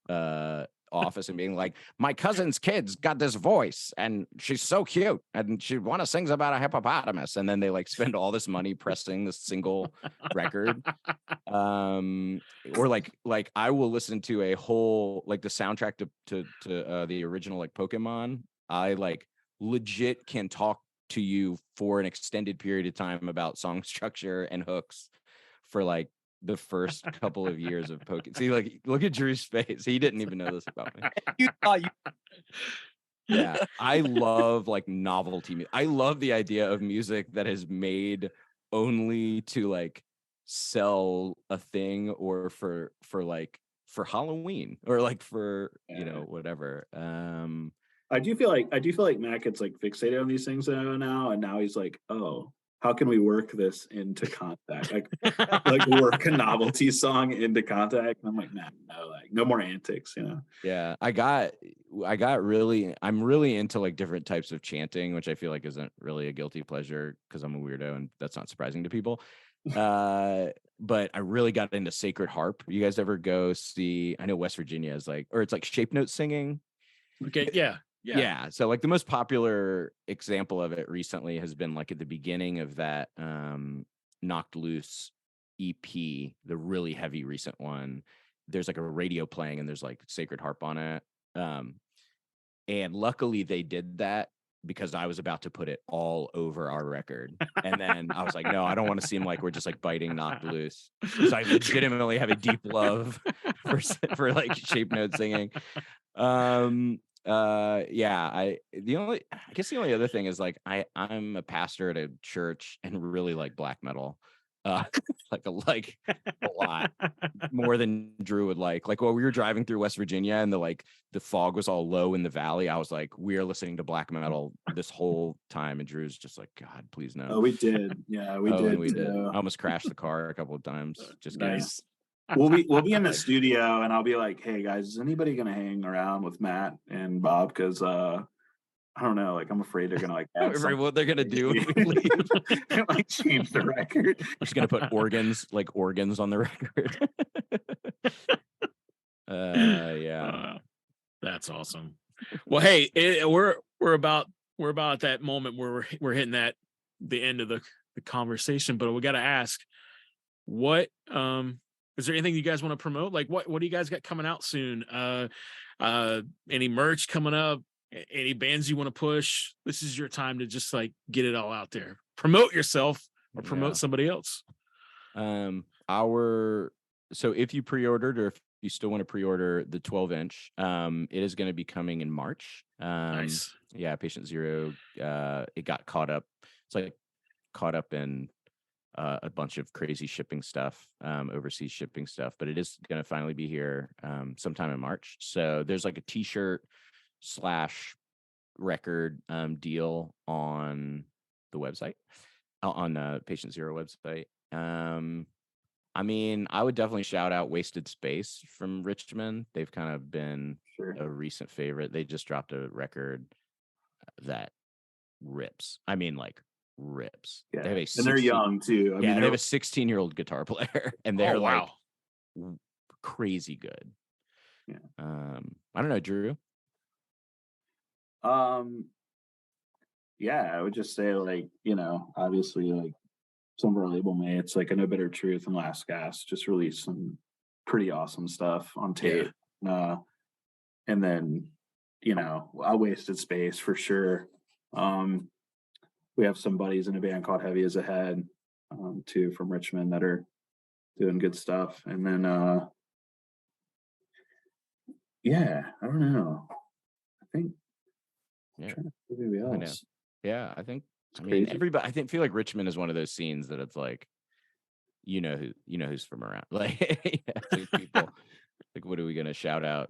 office and being like, my cousin's kid's got this voice and she's so cute and she sings about a hippopotamus, and then they like spend all this money pressing this single record. Or like I will listen to a whole like the soundtrack to the original like Pokemon. I like legit can talk to you for an extended period of time about song structure and hooks for like the first couple of years of Pokemon. See, like, look at Drew's face. He didn't even know this about me. You thought you Yeah, I love like novelty music. I love the idea of music that is made only to like sell a thing or for Halloween or like for whatever. I do feel like Matt gets like fixated on these things now, and now he's like, oh, how can we work this into Contact? Like work a novelty song into Contact? And I'm like, nah, no, like no more antics, Yeah, I'm really into like different types of chanting, which I feel like isn't really a guilty pleasure because I'm a weirdo and that's not surprising to people. But I really got into Sacred Harp. You guys ever go see? I know West Virginia is like, or it's like shape note singing. Okay, yeah. So like the most popular example of it recently has been like at the beginning of that Knocked Loose EP, the really heavy recent one. There's like a radio playing and there's like Sacred Harp on it. And luckily they did that because I was about to put it all over our record. And then I was like, no, I don't want to seem like we're just like biting Knocked Loose. Because I legitimately have a deep love for like shape note singing. I guess the only other thing is like I'm a pastor at a church and really like black metal. Like a lot more than Drew would like while we were driving through West Virginia and the fog was all low in the valley, I was like, we are listening to black metal this whole time, and Drew's just like, God, please no. Oh, we did. Yeah, we did. I almost crashed the car a couple of times. Just nice. We'll be in the studio and I'll be like, hey guys, is anybody gonna hang around with Matt and Bob? Because I don't know, like I'm afraid they're gonna like add what they're gonna do when we leave. Like change the record. We're just gonna put organs on the record. Yeah. That's awesome. Well, hey, we're about at that moment where we're hitting the end of the conversation, but we got to ask, what is there anything you guys want to promote? Like what do you guys got coming out soon? Any merch coming up? Any bands you want to push? This is your time to just like get it all out there. Promote yourself or promote somebody else. So if you pre-ordered or if you still want to pre-order the 12-inch, it is going to be coming in March. Nice. Yeah, Patient Zero, it got caught up. It's like caught up in a bunch of crazy shipping stuff, overseas shipping stuff, but it is going to finally be here sometime in March. So there's like a t-shirt / record deal on the website, on Patient Zero website. I mean, I would definitely shout out Wasted Space from Richmond. They've kind of been a recent favorite. They just dropped a record that rips. I mean, like rips. Yeah. They have and they're young too. I mean, they have a 16-year-old guitar player, and they're like crazy good. Yeah. I don't know, Drew. Yeah, I would just say, like, you know, obviously, like, some of our label mates, like I Know Better Truth and Last Gas, just released some pretty awesome stuff on tape. And then, you know, I Wasted Space for sure. We have some buddies in a band called Heavy as a Head, too, from Richmond that are doing good stuff. And then, yeah, I don't know. I think, Yeah, maybe else. Yeah, I think. I mean, crazy. everybody. I feel like Richmond is one of those scenes that it's like, you know who's from around. Like, like people. Like, what are we gonna shout out?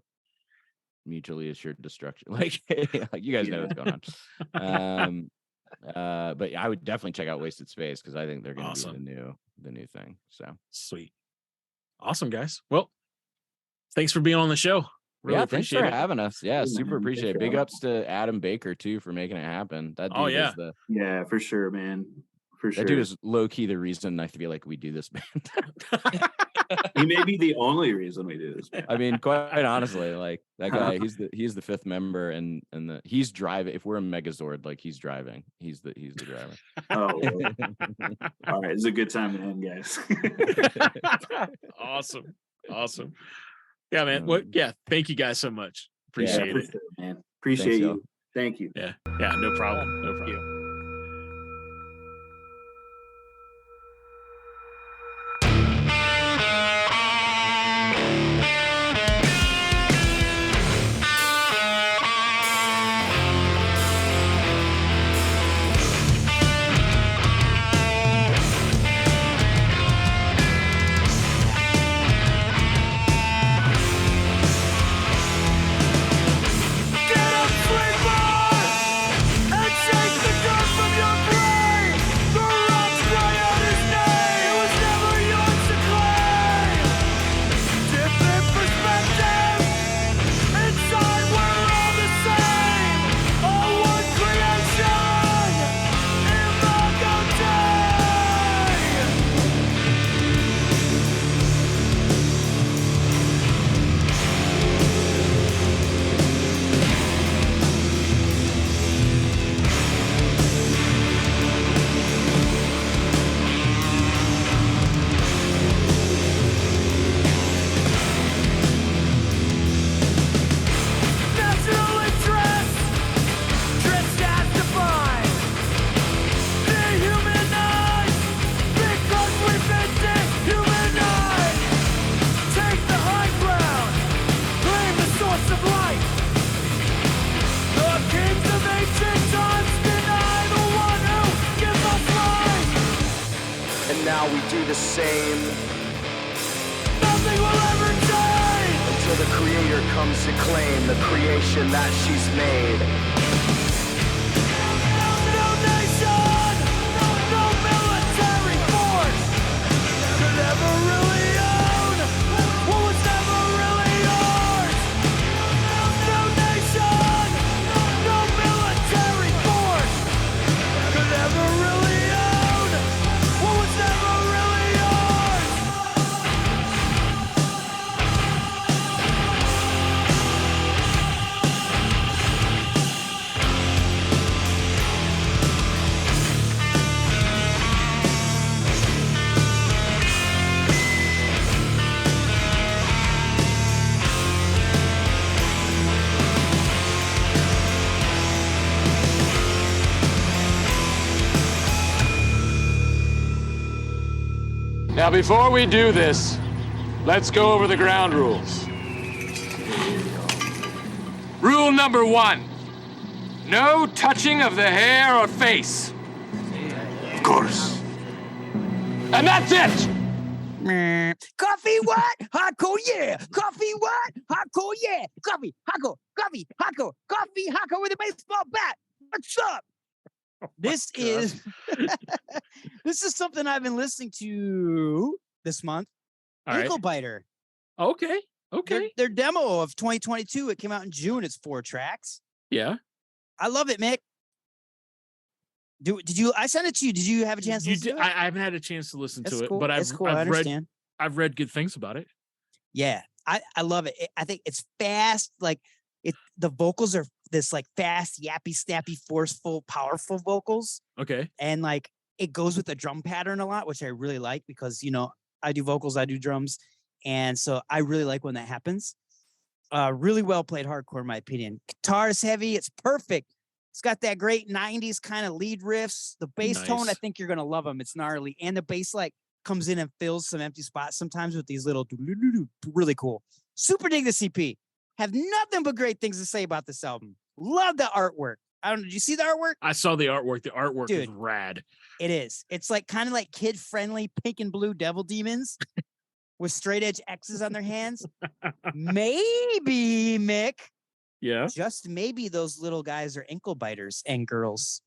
Mutually assured destruction. Like, like you guys know what's going on. But I would definitely check out Wasted Space because I think they're gonna be the new thing. So sweet, awesome guys. Well, thanks for being on the show. Really thanks for having us. Yeah, Hey, super man, appreciate it. thanks Big for ups to Adam Baker too for making it happen. That dude is yeah, for sure, man. For sure. That dude is low key the reason I feel like we do this band. He may be the only reason we do this, man. I mean, quite honestly, like that guy, he's the fifth member, and he's driving. If we're a Megazord, like he's driving. He's the driver. Oh, well. All right, it's a good time to end, guys. Awesome. Yeah, man. Well, yeah, thank you guys so much. Appreciate it, sure, man. Appreciate you. Thank you. Yeah, no problem. No problem. We do the same. Nothing will ever change until the Creator comes to claim the creation that she's made. No nation, no military force could ever really own what was never really yours. No nation, no military force could ever really own what was never really yours. Now, before we do this, let's go over the ground rules. Rule number 1, no touching of the hair or face. Of course. And that's it! Coffee what? Hardcore, yeah. Coffee what? Hardcore, yeah. Coffee, hardcore, coffee, hardcore, coffee, hardcore with a baseball bat. What's up? This is this is something I've been listening to this month. All right. Ankle Biter. Okay. Okay. Their demo of 2022. It came out in June. It's 4 tracks. Yeah. I love it, Mick. Did you? I sent it to you. Did you have a chance to listen to it? I haven't had a chance to listen That's to it, cool. but That's cool. I understand. I've read good things about it. Yeah, I love it. I think it's fast. Like the vocals are this like fast, yappy, snappy, forceful, powerful vocals. Okay. And like it goes with the drum pattern a lot, which I really like because I do vocals, I do drums, and so I really like when that happens. Really well played hardcore, in my opinion. Guitar is heavy. It's perfect. It's got that great 90s kind of lead riffs. The bass tone, I think you're going to love them. It's gnarly. And the bass like comes in and fills some empty spots sometimes with these little really cool. Super dig the CP. Have nothing but great things to say about this album. Love the artwork. Did you see the artwork? I saw the artwork. The artwork is Dude, rad. It is. It's like kind of like kid-friendly pink and blue devil demons with straight edge X's on their hands. Maybe, Mick. Yeah. Just maybe those little guys are ankle biters and girls.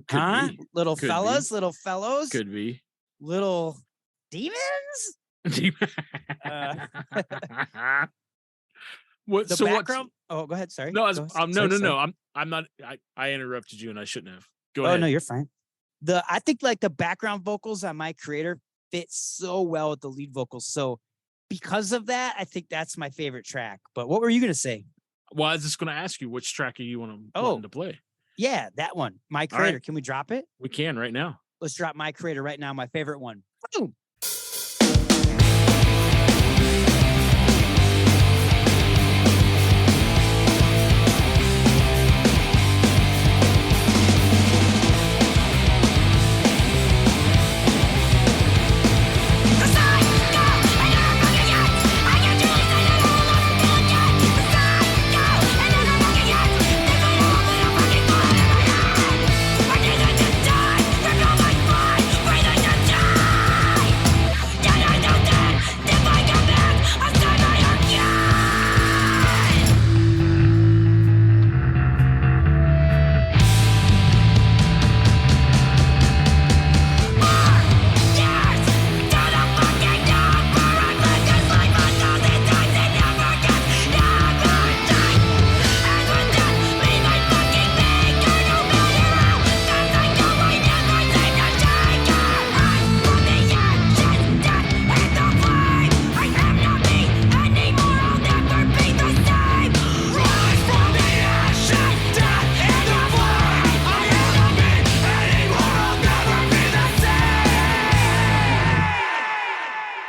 Could huh? be. Little Could fellas, be. little fellows, Could be. little demons. What? The So background. Oh, go ahead. Sorry. No, Go ahead. no, Sorry, no, sorry. no. I'm not. I interrupted you, and I shouldn't have. Go Oh ahead. no, you're fine. I think like the background vocals on My Creator fit so well with the lead vocals. So because of that, I think that's my favorite track. But what were you gonna say? Well, I was just going to ask you which track are you wanting to play? Yeah, that one. My All right. Creator. Can we drop it? We can right now. Let's drop My Creator right now. My favorite one. Boom.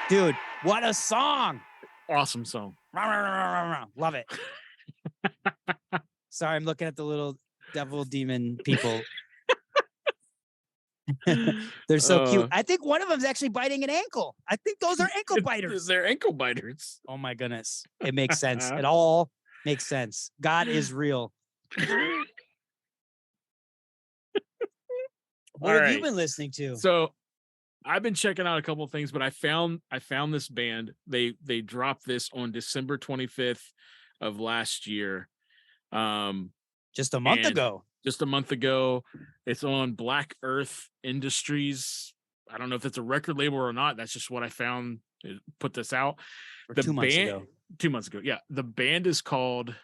Dude, what a song. Awesome song. Love it. Sorry, I'm looking at the little devil demon people. They're so cute. I think one of them's actually biting an ankle. I think those are ankle biters. They're ankle biters. Oh my goodness. It makes sense. It all makes sense. God is real. What have you been listening to? So I've been checking out a couple of things, but I found this band. They dropped this on December 25th of last year. Just a month ago. Just a month ago. It's on Black Earth Industries. I don't know if that's a record label or not. That's just what I found. Put this out. Or 2 months ago. 2 months ago. Yeah. The band is called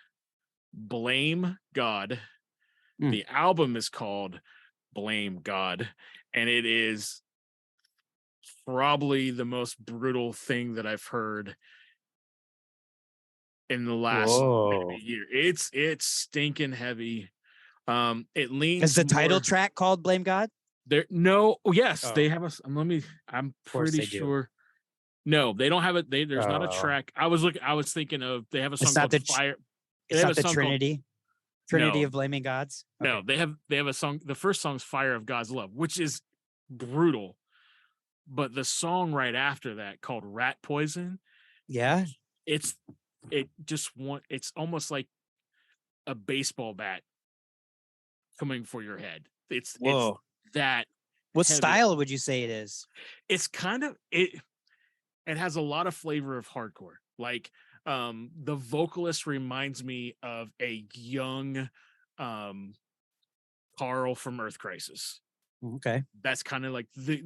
Blame God. The album is called Blame God. And it is probably the most brutal thing that I've heard in the last year. It's stinking heavy. It leans. Is the title more, track called Blame God? There no. Oh yes, they have a. I'm pretty sure. No, they don't have it. There's not a track. I was thinking of. They have a song called Fire. It's not the Trinity. Trinity No. of Blaming Gods. Okay. No, they have a song. The first song's Fire of God's Love, which is brutal. But the song right after that, called Rat Poison, Yeah. it's almost like a baseball bat coming for your head. It's Whoa. that What heavy. style would you say it is? It's kind of it. it has a lot of flavor of hardcore. Like the vocalist reminds me of a young Carl from Earth Crisis. Okay. That's kind of like the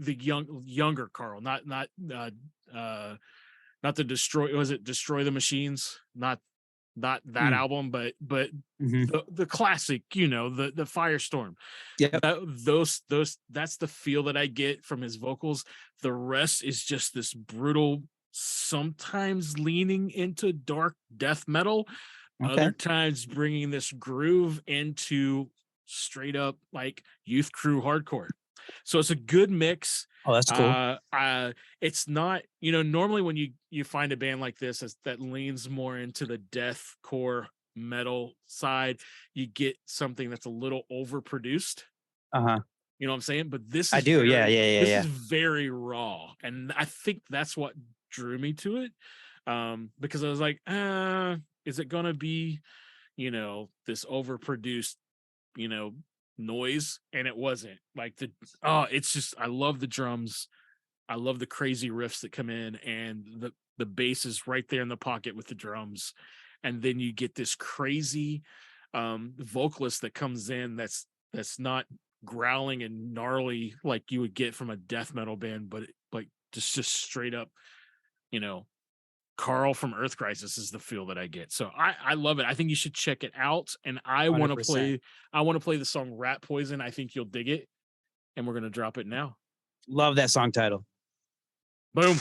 younger Carl, not the Destroy. Was it Destroy the Machines? Not that album, but the classic, the Firestorm. Yeah. That's the feel that I get from his vocals. The rest is just this brutal, sometimes leaning into dark death metal, other times bringing this groove into straight up like Youth Crew hardcore. So it's a good mix. Oh, that's cool. It's not, normally when you find a band like this that leans more into the deathcore metal side, you get something that's a little overproduced. You know what I'm saying? But this is This is very raw. And I think that's what drew me to it. Because I was like, is it gonna be, this overproduced, noise? And it wasn't. Like it's just, I love the drums. I love the crazy riffs that come in, and the bass is right there in the pocket with the drums. And then you get this crazy vocalist that comes in that's not growling and gnarly like you would get from a death metal band, but like just straight up, Carl from Earth Crisis is the feel that I get. So I love it. I think you should check it out. And I want to play the song Rat Poison. I think you'll dig it. And we're going to drop it now. Love that song title. Boom.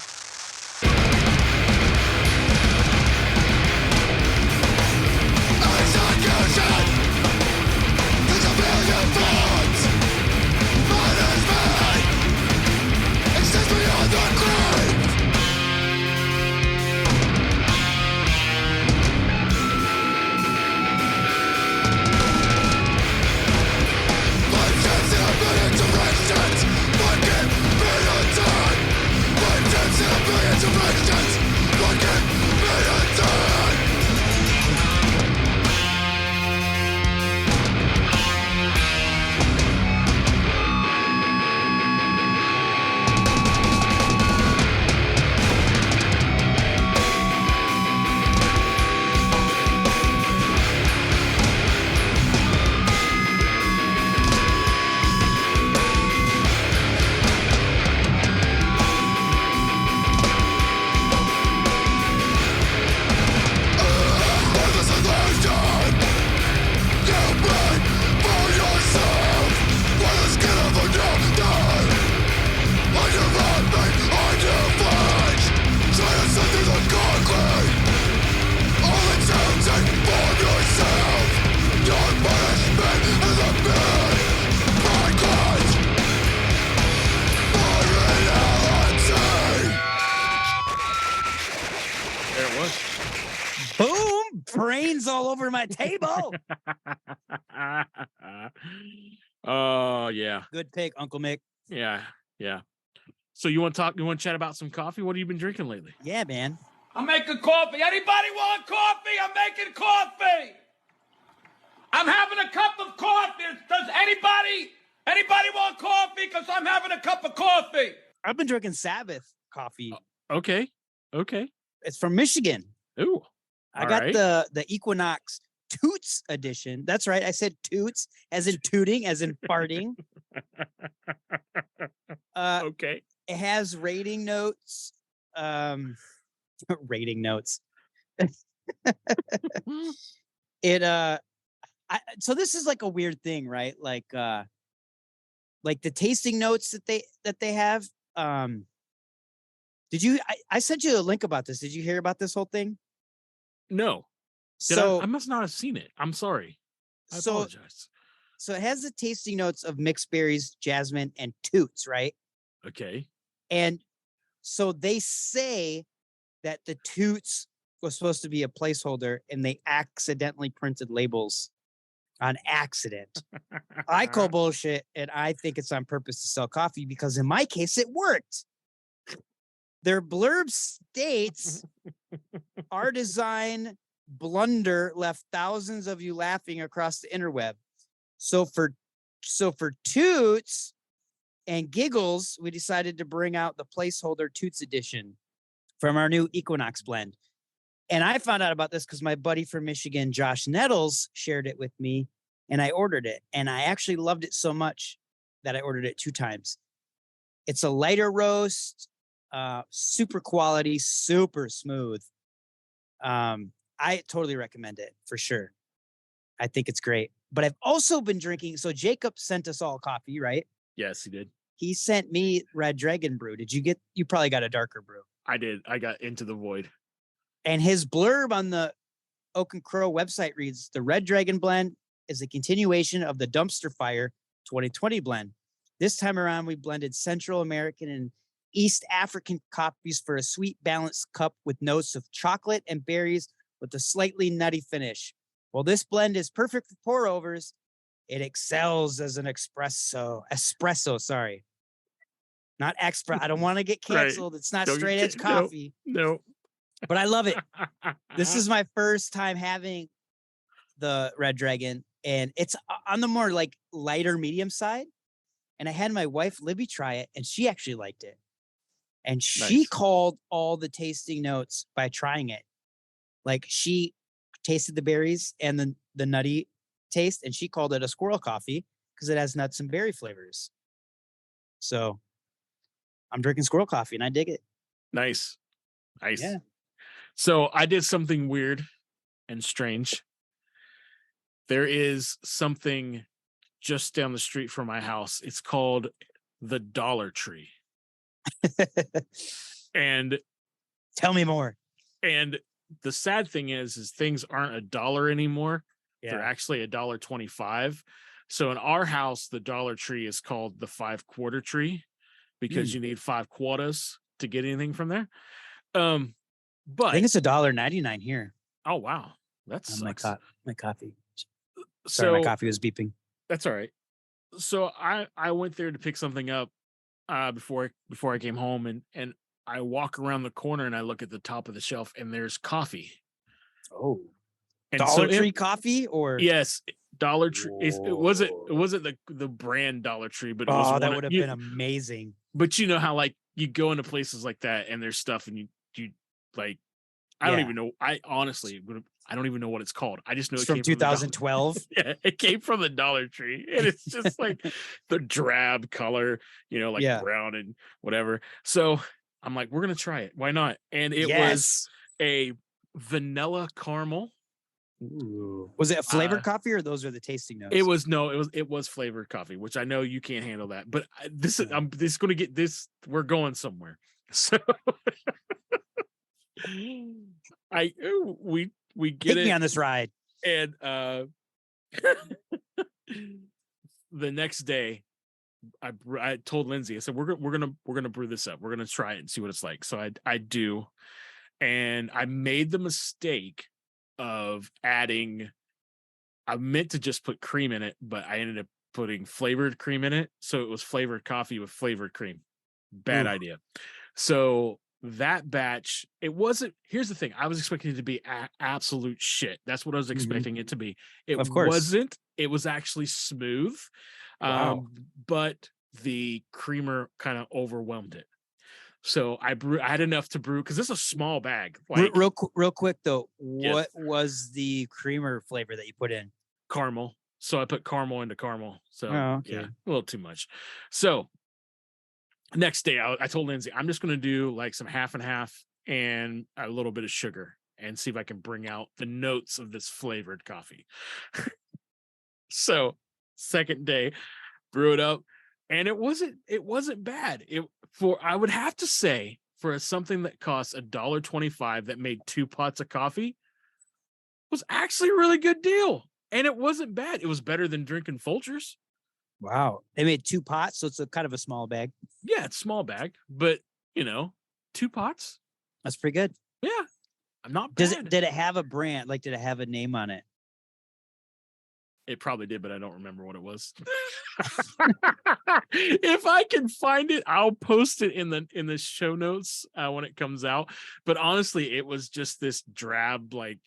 Brains all over my table. Oh yeah. Good pick, Uncle Mick. Yeah. So you want to chat about some coffee? What have you been drinking lately? Yeah, man. I'm making coffee. Anybody want coffee? I'm making coffee. I'm having a cup of coffee. Does anybody want coffee? Because I'm having a cup of coffee. I've been drinking Sabbath coffee. Okay. It's from Michigan. Ooh. I got the Equinox Toots edition. That's right. I said toots as in tooting, as in farting. Okay. It has rating notes. Rating notes. So this is like a weird thing, right? Like the tasting notes that they have. I sent you a link about this. Did you hear about this whole thing? No. I must not have seen it. I'm sorry. I apologize. So it has the tasting notes of mixed berries, jasmine, and toots, right? Okay. And so they say that the toots was supposed to be a placeholder, and they accidentally printed labels on accident. I call bullshit, and I think it's on purpose to sell coffee because in my case, it worked. Their blurb states, our design blunder left thousands of you laughing across the interweb. So for toots and giggles, we decided to bring out the placeholder Toots edition from our new Equinox blend. And I found out about this because my buddy from Michigan, Josh Nettles, shared it with me, and I ordered it. And I actually loved it so much that I ordered it 2 times. It's a lighter roast, super quality, super smooth. I totally recommend it for sure. I think it's great. But I've also been drinking. So Jacob sent us all coffee, right? Yes, he did. He sent me Red Dragon brew. You probably got a darker brew. I did. I got Into the Void. And his blurb on the Oak and Crow website reads, the Red Dragon blend is a continuation of the Dumpster Fire 2020 blend. This time around, we blended Central American and East African coffees for a sweet, balanced cup with notes of chocolate and berries with a slightly nutty finish. While this blend is perfect for pour-overs, it excels as an espresso, sorry. Not extra. I don't want to get canceled. Right. It's not straight edge coffee. No. But I love it. This is my first time having the Red Dragon, and it's on the more like lighter medium side. And I had my wife Libby try it, and she actually liked it. And she called all the tasting notes by trying it. Like she tasted the berries and the nutty taste, and she called it a squirrel coffee because it has nuts and berry flavors. So I'm drinking squirrel coffee, and I dig it. Nice. Yeah. So I did something weird and strange. There is something just down the street from my house. It's called the Dollar Tree. And tell me more. And the sad thing is things aren't $1 anymore. Yeah. They're actually $1.25. So in our house, the Dollar Tree is called the 5-quarter tree because you need 5 quarters to get anything from there. But I think it's $1.99 here. Oh wow, that's my coffee. So sorry, my coffee was beeping. That's all right. So I went there to pick something up before I came home, and I walk around the corner and I look at the top of the shelf and there's coffee. Oh, and Dollar Tree coffee or yes, Dollar Tree. It wasn't the brand Dollar Tree, but it was that would have been amazing. But you know how like you go into places like that and there's stuff and you like I don't even know. I honestly I don't even know what it's called. I just know it's from 2012. Yeah, it came from the Dollar Tree, and it's just like the drab color, like brown and whatever. So I'm like, we're gonna try it. Why not? And it was a vanilla caramel. Ooh. Was it a flavored coffee, or those are the tasting notes? It was flavored coffee, which I know you can't handle that. But I'm going to get this. We're going somewhere. So we get Take me on this ride. And the next day I told Lindsay, I said we're gonna brew this up, we're gonna try it and see what it's like. So I do, and I made the mistake of adding, I meant to just put cream in it, but I ended up putting flavored cream in it, so it was flavored coffee with flavored cream. Bad idea. So that batch, it wasn't, here's the thing, I was expecting it to be absolute shit. That's what I was expecting it to be. It wasn't. It was actually smooth. Wow. But the creamer kind of overwhelmed it. So I had enough to brew, because this is a small bag. Like, real quick though, what was the creamer flavor that you put in? Caramel. So I put caramel into caramel. So okay. Yeah, a little too much. So next day, I told Lindsay, I'm just going to do like some half and half and a little bit of sugar and see if I can bring out the notes of this flavored coffee. So second day, brew it up, and it wasn't bad. I would have to say, for something that costs $1.25 that made 2 pots of coffee, was actually a really good deal. And it wasn't bad. It was better than drinking Folgers. Wow. They made 2 pots, so it's a kind of a small bag. Yeah, it's small bag, but 2 pots. That's pretty good. Yeah. I'm not bad. Did it have a brand? Like, did it have a name on it? It probably did, but I don't remember what it was. If I can find it, I'll post it in the show notes when it comes out. But honestly, it was just this drab, like,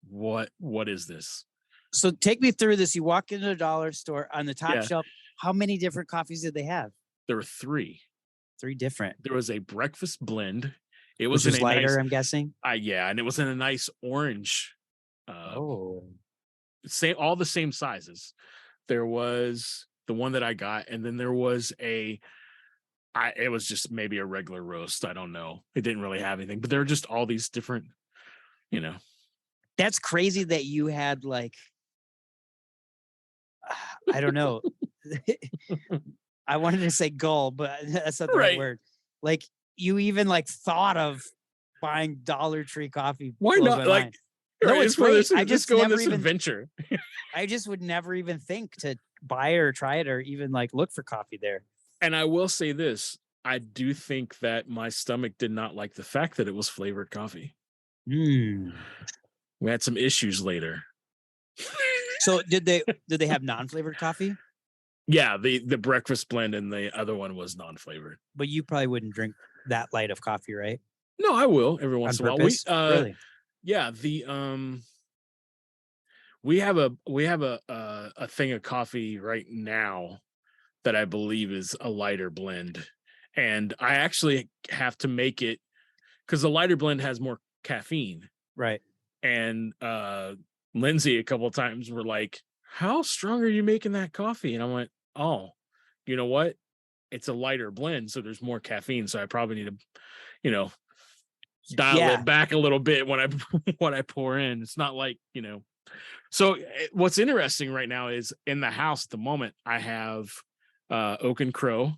what is this? So take me through this. You walk into a dollar store, on the top shelf. How many different coffees did they have? There were 3. 3 different. There was a breakfast blend, It was which in is a lighter, nice, I'm guessing. yeah, and it was in a nice orange. All the same sizes. There was the one that I got, and then there was it was just maybe a regular roast. I don't know. It didn't really have anything, but there are just all these different, That's crazy that you had like, I don't know. I wanted to say goal, but that's not the right word. Like you even like thought of buying Dollar Tree coffee. Why not? Like, no, it's great. I just go on never this even adventure. I just would never even think to buy or try it or even like look for coffee there. And I will say this, I do think that my stomach did not like the fact that it was flavored coffee. We had some issues later. So did they have non-flavored coffee? Yeah, the breakfast blend and the other one was non-flavored. But you probably wouldn't drink that light of coffee, right? No, I will every once in a while. Really? Yeah, we have a thing of coffee right now that I believe is a lighter blend. And I actually have to make it because the lighter blend has more caffeine. Right. And Lindsay a couple of times were like, how strong are you making that coffee? And I went, oh, you know what? It's a lighter blend, so there's more caffeine. So I probably need to, dial it back a little bit when I pour in. It's not like, So what's interesting right now is in the house at the moment, I have Oak and Crow,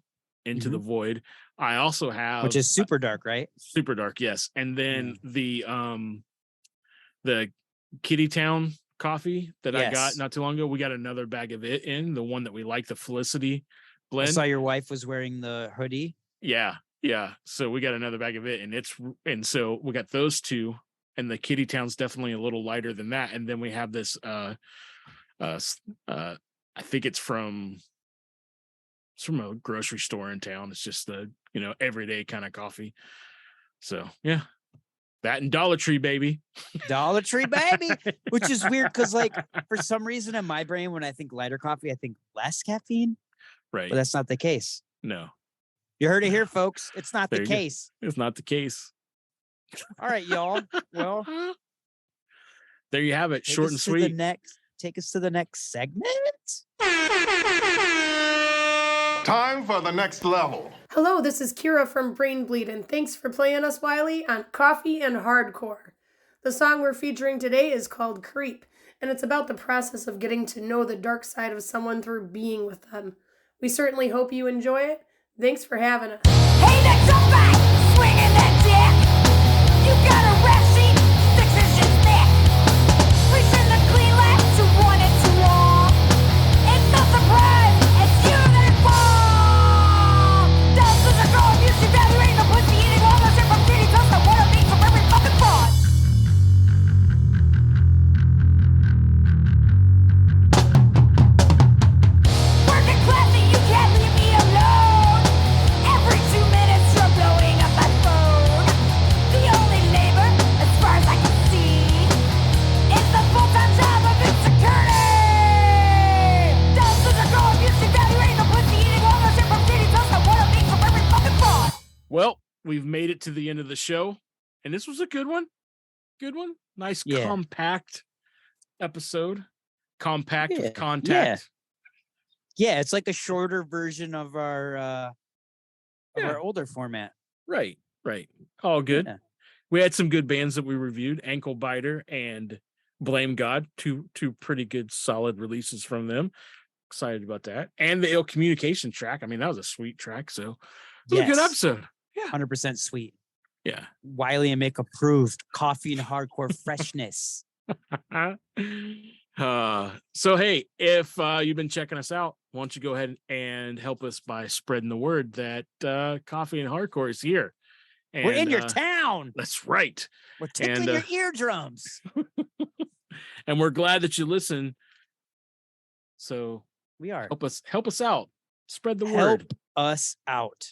Into the Void. I also have, which is super dark, right? Super dark, yes. And then the Kitty Town coffee that I got not too long ago. We got another bag of it in, the one that we like, the Felicity blend. I saw your wife was wearing the hoodie. Yeah. So we got another bag of it, and so we got those two, and the Kitty Town's definitely a little lighter than that. And then we have this I think it's from a grocery store in town. It's just the everyday kind of coffee. So yeah. That and Dollar Tree, baby. Dollar Tree, baby. Which is weird because, like, for some reason in my brain, when I think lighter coffee, I think less caffeine. Right. But that's not the case. No. You heard it here, folks. It's not the case. It's not the case. All right, y'all. Well, there you have it. Short and sweet. Take us to the next segment. Time for the next level. Hello, this is Kira from Brain Bleed, and thanks for playing us, Wiley, on Coffee and Hardcore. The song we're featuring today is called Creep, and it's about the process of getting to know the dark side of someone through being with them. We certainly hope you enjoy it. Thanks for having us. Hey, that's somebody swinging that dick. You got a rap sheet, 6 inches thick. Preaching the clean life to one and too long. It's no surprise, it's you that it falls. Dozens of girls used to evaluating the pussy eating all the shit from kitty toast and what it means from every fucking fraud. Working classy, you can't leave me alone. Every 2 minutes you're blowing up my phone. The only labor, as far as I can see, is the full-time job of insecurity. Dozens of girls used to evaluating the pussy eating all the shit from kitty toast and what it means from every fucking fraud. Well, we've made it to the end of the show, and this was a good one. Nice compact episode. Compact with contact. Yeah, it's like a shorter version of our older format. Right. All good. Yeah. We had some good bands that we reviewed, Ankle Biter and Blame God, two pretty good solid releases from them. Excited about that. And the Ill Communication track. I mean, that was a sweet track, so it was a good episode. Yeah. 100% sweet. Yeah. Wiley and Mick approved. Coffee and Hardcore freshness. So hey, if you've been checking us out, why don't you go ahead and help us by spreading the word that Coffee and Hardcore is here. And, we're in your town. That's right. We're tickling your eardrums. And we're glad that you listen. So we are. Help us out. Spread the word. Help us out.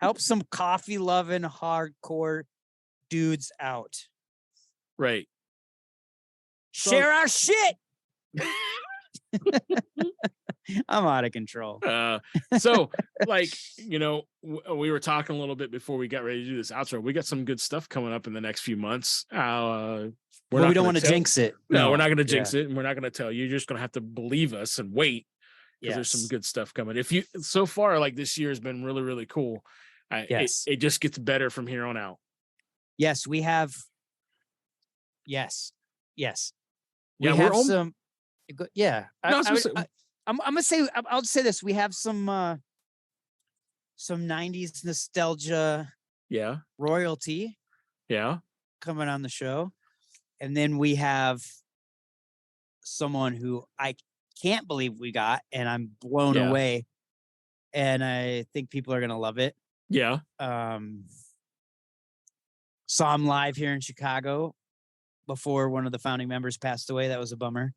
Help some coffee loving hardcore dudes out. Right. Share our shit. I'm out of control. So like, you know, we were talking a little bit before we got ready to do this outro. We got some good stuff coming up in the next few months. We don't want to jinx it. No, we're not going to jinx it, and we're not going to tell you. You're just going to have to believe us and wait, because there's some good stuff coming. If you so far, like, this year has been really, really cool. It just gets better from here on out. Yes, we have. Yes. Yeah, We we're have om- some. Yeah. No, I'm gonna say. I'll say this. We have some 90s nostalgia yeah, royalty yeah. coming on the show. And then we have someone who I can't believe we got, and I'm blown Yeah. away. And I think people are gonna love it. Yeah. Saw him live here in Chicago before one of the founding members passed away. That was a bummer.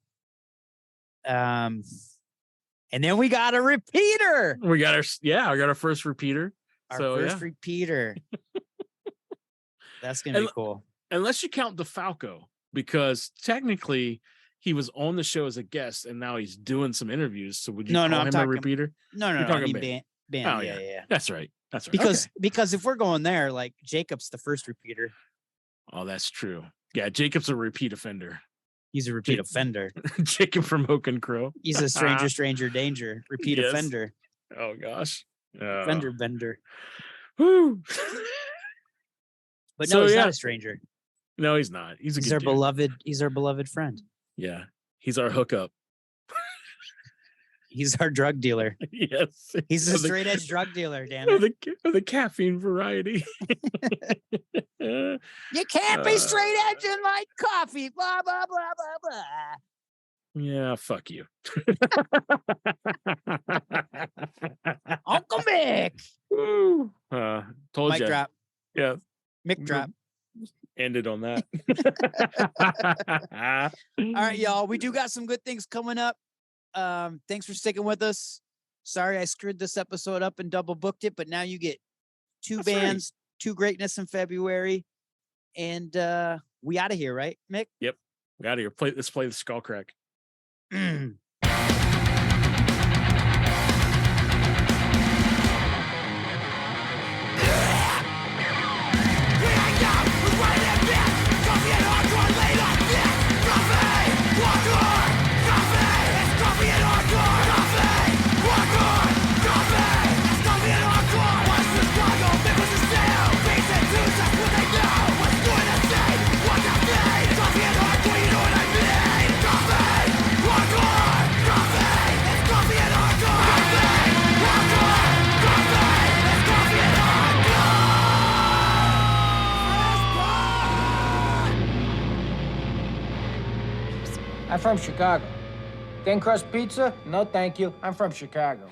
And then we got a repeater. I got our first repeater. Our So, first yeah. repeater. That's gonna be And- cool. Unless you count DeFalco, because technically he was on the show as a guest and now he's doing some interviews. So would you call I'm him talking a repeater? No, You're I talking mean band. Oh, yeah. That's right. That's right. Because if we're going there, like Jacob's the first repeater. Oh, that's true. Yeah, Jacob's a repeat offender. He's a repeat offender. Jacob from Oak and Crow. He's a stranger danger. Repeat Yes. offender. Oh gosh. Fender bender. Woo. But So, no, he's yeah. not a stranger. No, he's not. He's a He's good our dude. beloved. He's our beloved friend. Yeah. He's our hookup. He's our drug dealer. Yes. He's a Of the- straight edge drug dealer, damn of it. the caffeine variety. You can't be straight edging like coffee. Blah blah blah blah blah. Yeah, fuck you. Uncle Mick. Woo. Told Mic you. drop. Yeah. Mic drop. Ended on that. All right, y'all. We do got some good things coming up. Thanks for sticking with us. Sorry I screwed this episode up and double booked it, but now you get two That's right. bands, two greatness in February. And we out of here, right, Mick? Yep. We out of here. Let's play the skull crack. I'm from Chicago. Thin crust pizza? No, thank you. I'm from Chicago.